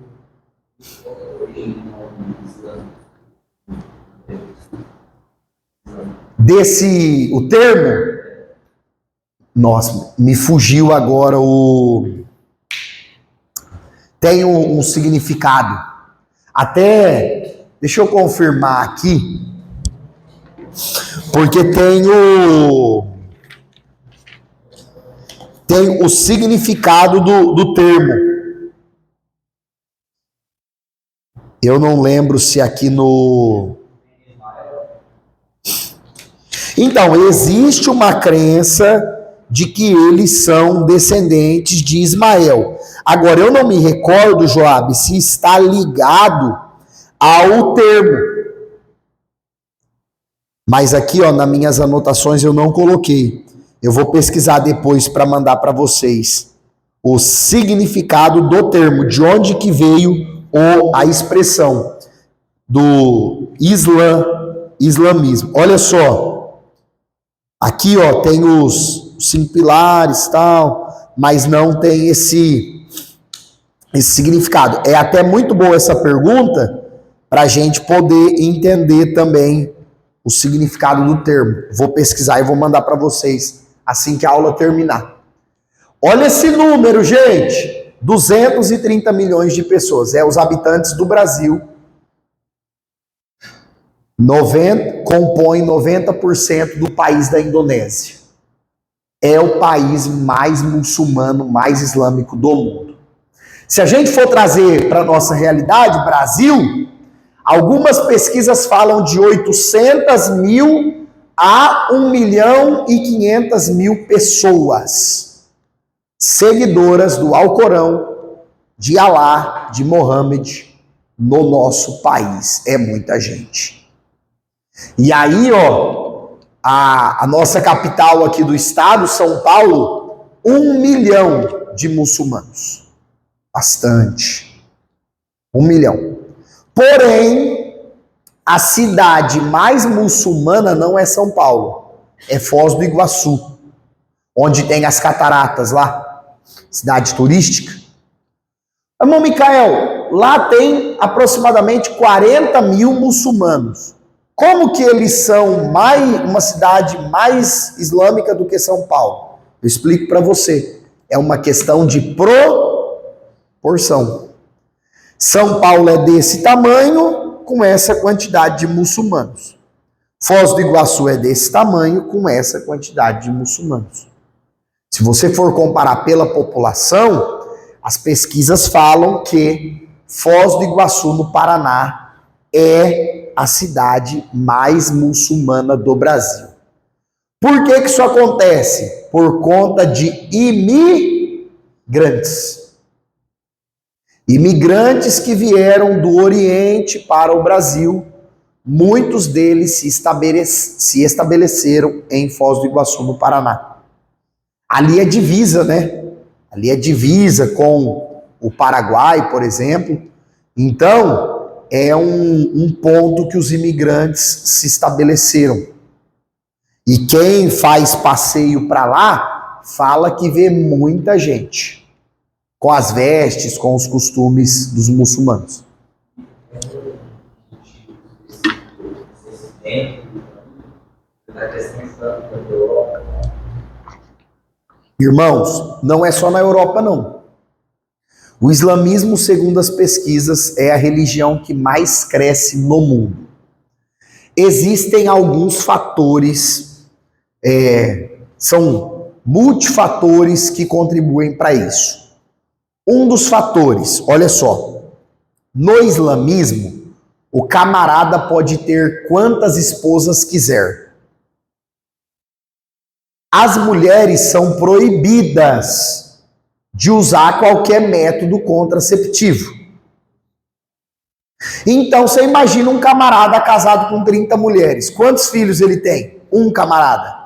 O termo, nossa, me fugiu agora tem um significado. Até, deixa eu confirmar aqui, porque tem o significado do termo. Eu não lembro se aqui no... Então, existe uma crença de que eles são descendentes de Ismael. Agora, eu não me recordo, Joab, se está ligado ao termo. Mas aqui, ó, nas minhas anotações eu não coloquei. Eu vou pesquisar depois para mandar para vocês o significado do termo, de onde que veio a expressão do islamismo. Olha só, aqui, ó, tem os 5 pilares e tal, mas não tem esse significado. É até muito boa essa pergunta para a gente poder entender também o significado do termo. Vou pesquisar e vou mandar para vocês assim que a aula terminar. Olha esse número, gente. 230 milhões de pessoas. É os habitantes do Brasil. Compõem 90% do país da Indonésia. É o país mais muçulmano, mais islâmico do mundo. Se a gente for trazer para a nossa realidade, Brasil, algumas pesquisas falam de 800 mil a 1.500.000 pessoas seguidoras do Alcorão, de Alá, de Mohammed, no nosso país. É muita gente. E aí, ó, a nossa capital aqui do estado, São Paulo, 1 milhão de muçulmanos. Bastante. 1 milhão. Porém, a cidade mais muçulmana não é São Paulo, é Foz do Iguaçu, onde tem as cataratas lá, cidade turística. Irmão Micael, lá tem aproximadamente 40 mil muçulmanos. Como que eles são uma cidade mais islâmica do que São Paulo? Eu explico para você. É uma questão de proporção. São Paulo é desse tamanho, com essa quantidade de muçulmanos. Foz do Iguaçu é desse tamanho, com essa quantidade de muçulmanos. Se você for comparar pela população, as pesquisas falam que Foz do Iguaçu, no Paraná, é a cidade mais muçulmana do Brasil. Por que isso acontece? Por conta de imigrantes. Imigrantes que vieram do Oriente para o Brasil, muitos deles se estabeleceram em Foz do Iguaçu, no Paraná. Ali é divisa, né? Ali é divisa com o Paraguai, por exemplo. Então, é um ponto que os imigrantes se estabeleceram. E quem faz passeio para lá, fala que vê muita gente, com as vestes, com os costumes dos muçulmanos. Irmãos, não é só na Europa, não. O islamismo, segundo as pesquisas, é a religião que mais cresce no mundo. Existem alguns fatores, são multifatores que contribuem para isso. Um dos fatores, olha só, no islamismo, o camarada pode ter quantas esposas quiser. As mulheres são proibidas de usar qualquer método contraceptivo. Então, você imagina um camarada casado com 30 mulheres. Quantos filhos ele tem? Um camarada.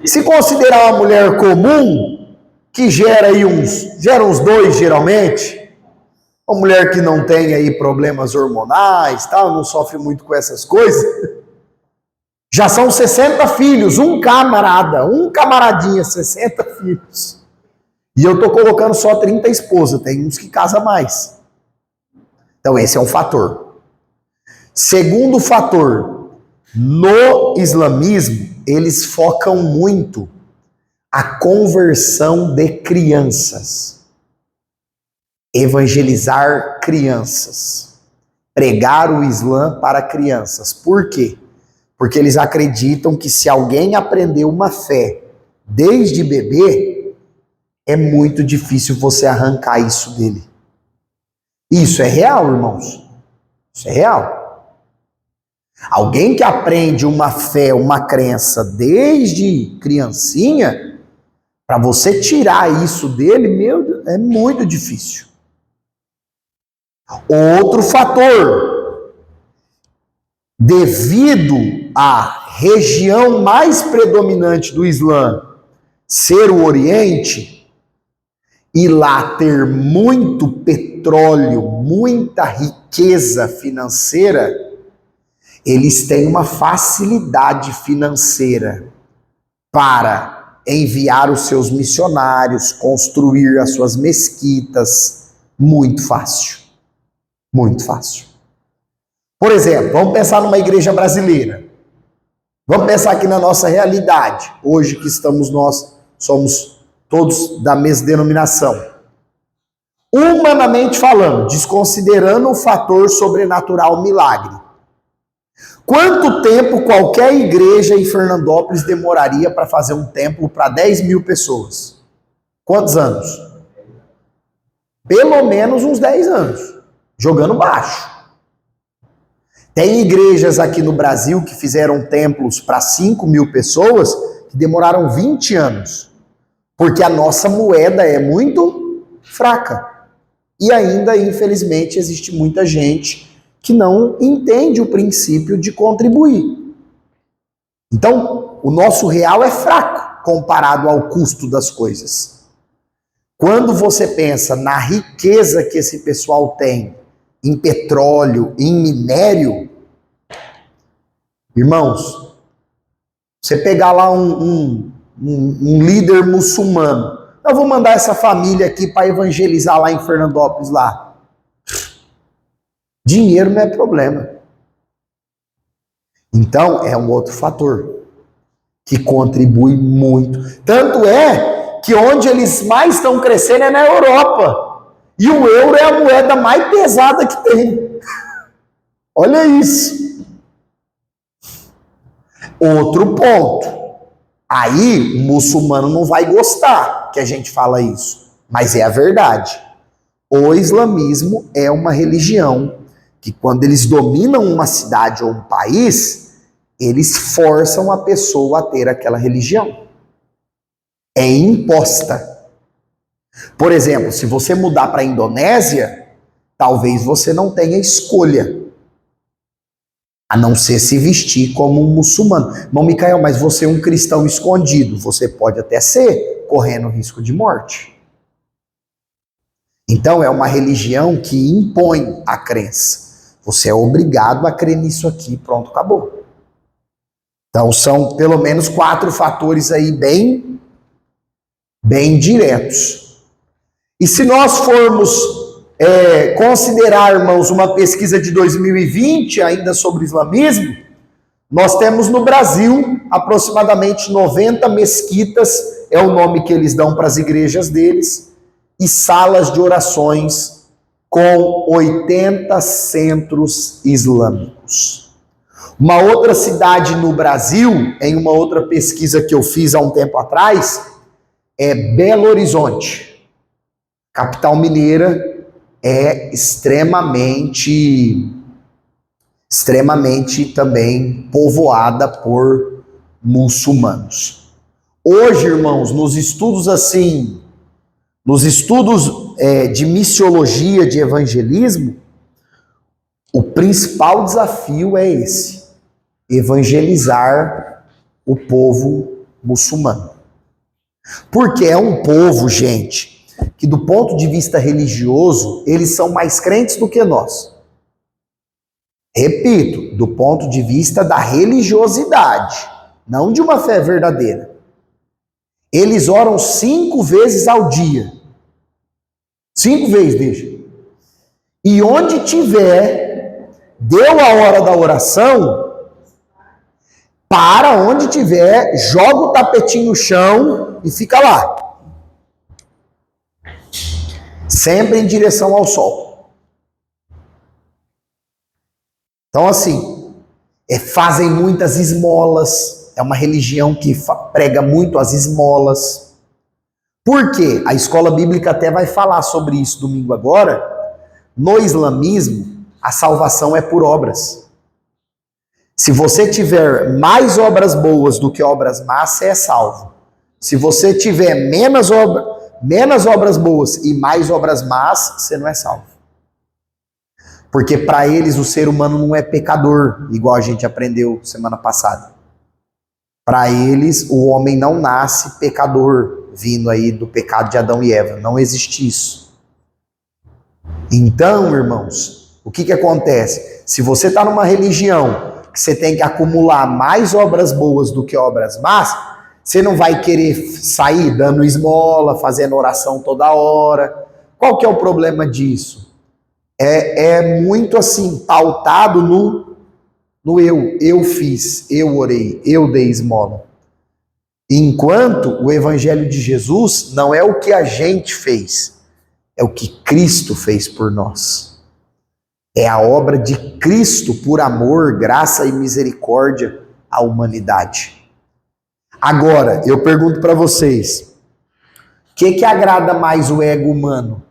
Se considerar uma mulher comum, que gera uns 2 geralmente, uma mulher que não tem aí problemas hormonais, tal, não sofre muito com essas coisas, já são 60 filhos, um camaradinha, 60 filhos. E eu tô colocando só 30 esposas, tem uns que casam mais. Então esse é um fator. Segundo fator, no islamismo, eles focam muito a conversão de crianças. Evangelizar crianças. Pregar o Islã para crianças. Por quê? Porque eles acreditam que se alguém aprender uma fé desde bebê, é muito difícil você arrancar isso dele. Isso é real, irmãos. Isso é real. Alguém que aprende uma fé, uma crença desde criancinha, para você tirar isso dele, meu Deus, é muito difícil. Outro fator, devido à região mais predominante do Islã ser o Oriente, e lá ter muito petróleo, muita riqueza financeira, eles têm uma facilidade financeira para enviar os seus missionários, construir as suas mesquitas, muito fácil. Muito fácil. Por exemplo, vamos pensar numa igreja brasileira. Vamos pensar aqui na nossa realidade. Hoje que nós somos todos da mesma denominação. Humanamente falando, desconsiderando o fator sobrenatural milagre. Quanto tempo qualquer igreja em Fernandópolis demoraria para fazer um templo para 10 mil pessoas? Quantos anos? Pelo menos uns 10 anos. Jogando baixo. Tem igrejas aqui no Brasil que fizeram templos para 5 mil pessoas que demoraram 20 anos. Porque a nossa moeda é muito fraca. E ainda, infelizmente, existe muita gente que não entende o princípio de contribuir. Então, o nosso real é fraco comparado ao custo das coisas. Quando você pensa na riqueza que esse pessoal tem em petróleo, em minério, irmãos, você pegar lá um líder muçulmano, eu vou mandar essa família aqui para evangelizar lá em Fernandópolis lá. Dinheiro não é problema. Então, é um outro fator que contribui muito. Tanto é que onde eles mais estão crescendo é na Europa. E o euro é a moeda mais pesada que tem. Olha isso. Outro ponto. Aí, o muçulmano não vai gostar que a gente fala isso. Mas é a verdade. O islamismo é uma religião que quando eles dominam uma cidade ou um país, eles forçam a pessoa a ter aquela religião. É imposta. Por exemplo, se você mudar para a Indonésia, talvez você não tenha escolha, a não ser se vestir como um muçulmano. Irmão Micael, mas você é um cristão escondido. Você pode até ser, correndo risco de morte. Então é uma religião que impõe a crença. Você é obrigado a crer nisso aqui, pronto, acabou. Então são pelo menos 4 fatores aí bem diretos. E se nós formos considerar, irmãos, uma pesquisa de 2020 ainda sobre o islamismo, nós temos no Brasil aproximadamente 90 mesquitas, é o nome que eles dão para as igrejas deles, e salas de orações com 80 centros islâmicos. Uma outra cidade no Brasil, em uma outra pesquisa que eu fiz há um tempo atrás, é Belo Horizonte. Capital mineira, é extremamente também povoada por muçulmanos. Hoje, irmãos, nos estudos de missiologia, de evangelismo, o principal desafio é esse: evangelizar o povo muçulmano. Porque é um povo, gente, que do ponto de vista religioso, eles são mais crentes do que nós. Repito, do ponto de vista da religiosidade, não de uma fé verdadeira. Eles oram 5 vezes ao dia. 5 vezes, deixa. E onde tiver, deu a hora da oração, para onde tiver, joga o tapetinho no chão e fica lá. Sempre em direção ao sol. Então, assim, fazem muitas esmolas. É uma religião que prega muito as esmolas. Por quê? A escola bíblica até vai falar sobre isso domingo agora. No islamismo, a salvação é por obras. Se você tiver mais obras boas do que obras más, você é salvo. Se você tiver menos obras boas e mais obras más, você não é salvo. Porque para eles o ser humano não é pecador, igual a gente aprendeu semana passada. Para eles o homem não nasce pecador, vindo aí do pecado de Adão e Eva. Não existe isso. Então, irmãos, o que acontece? Se você está numa religião que você tem que acumular mais obras boas do que obras más, você não vai querer sair dando esmola, fazendo oração toda hora. Qual que é o problema disso? É muito assim, pautado no eu. Eu fiz, eu orei, eu dei esmola. Enquanto o evangelho de Jesus não é o que a gente fez, é o que Cristo fez por nós. É a obra de Cristo por amor, graça e misericórdia à humanidade. Agora, eu pergunto para vocês, o que agrada mais o ego humano?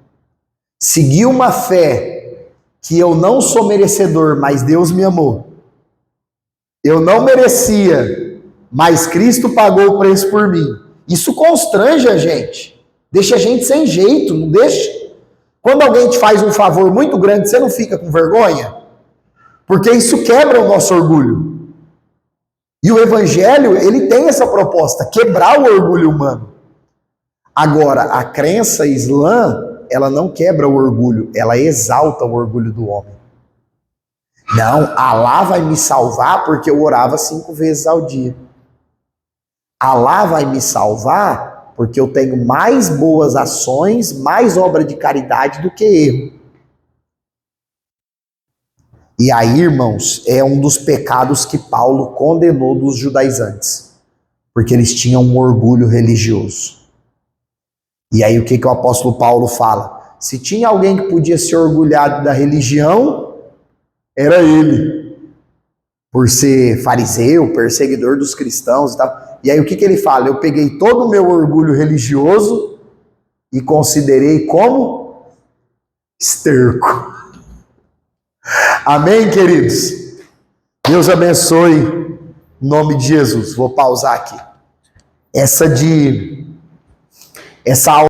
Seguir uma fé que eu não sou merecedor, mas Deus me amou. Eu não merecia, mas Cristo pagou o preço por mim. Isso constrange a gente, deixa a gente sem jeito, não deixa? Quando alguém te faz um favor muito grande, você não fica com vergonha? Porque isso quebra o nosso orgulho. E o evangelho, ele tem essa proposta, quebrar o orgulho humano. Agora, a crença islã, ela não quebra o orgulho, ela exalta o orgulho do homem. Não, Alá vai me salvar porque eu orava 5 vezes ao dia. Alá vai me salvar porque eu tenho mais boas ações, mais obra de caridade do que erro. E aí, irmãos, é um dos pecados que Paulo condenou dos judaizantes, porque eles tinham um orgulho religioso. E aí o que o apóstolo Paulo fala? Se tinha alguém que podia se orgulhar da religião, era ele. Por ser fariseu, perseguidor dos cristãos e tal. E aí o que ele fala? Eu peguei todo o meu orgulho religioso e considerei como esterco. Amém, queridos? Deus abençoe em nome de Jesus. Vou pausar aqui. Essa aula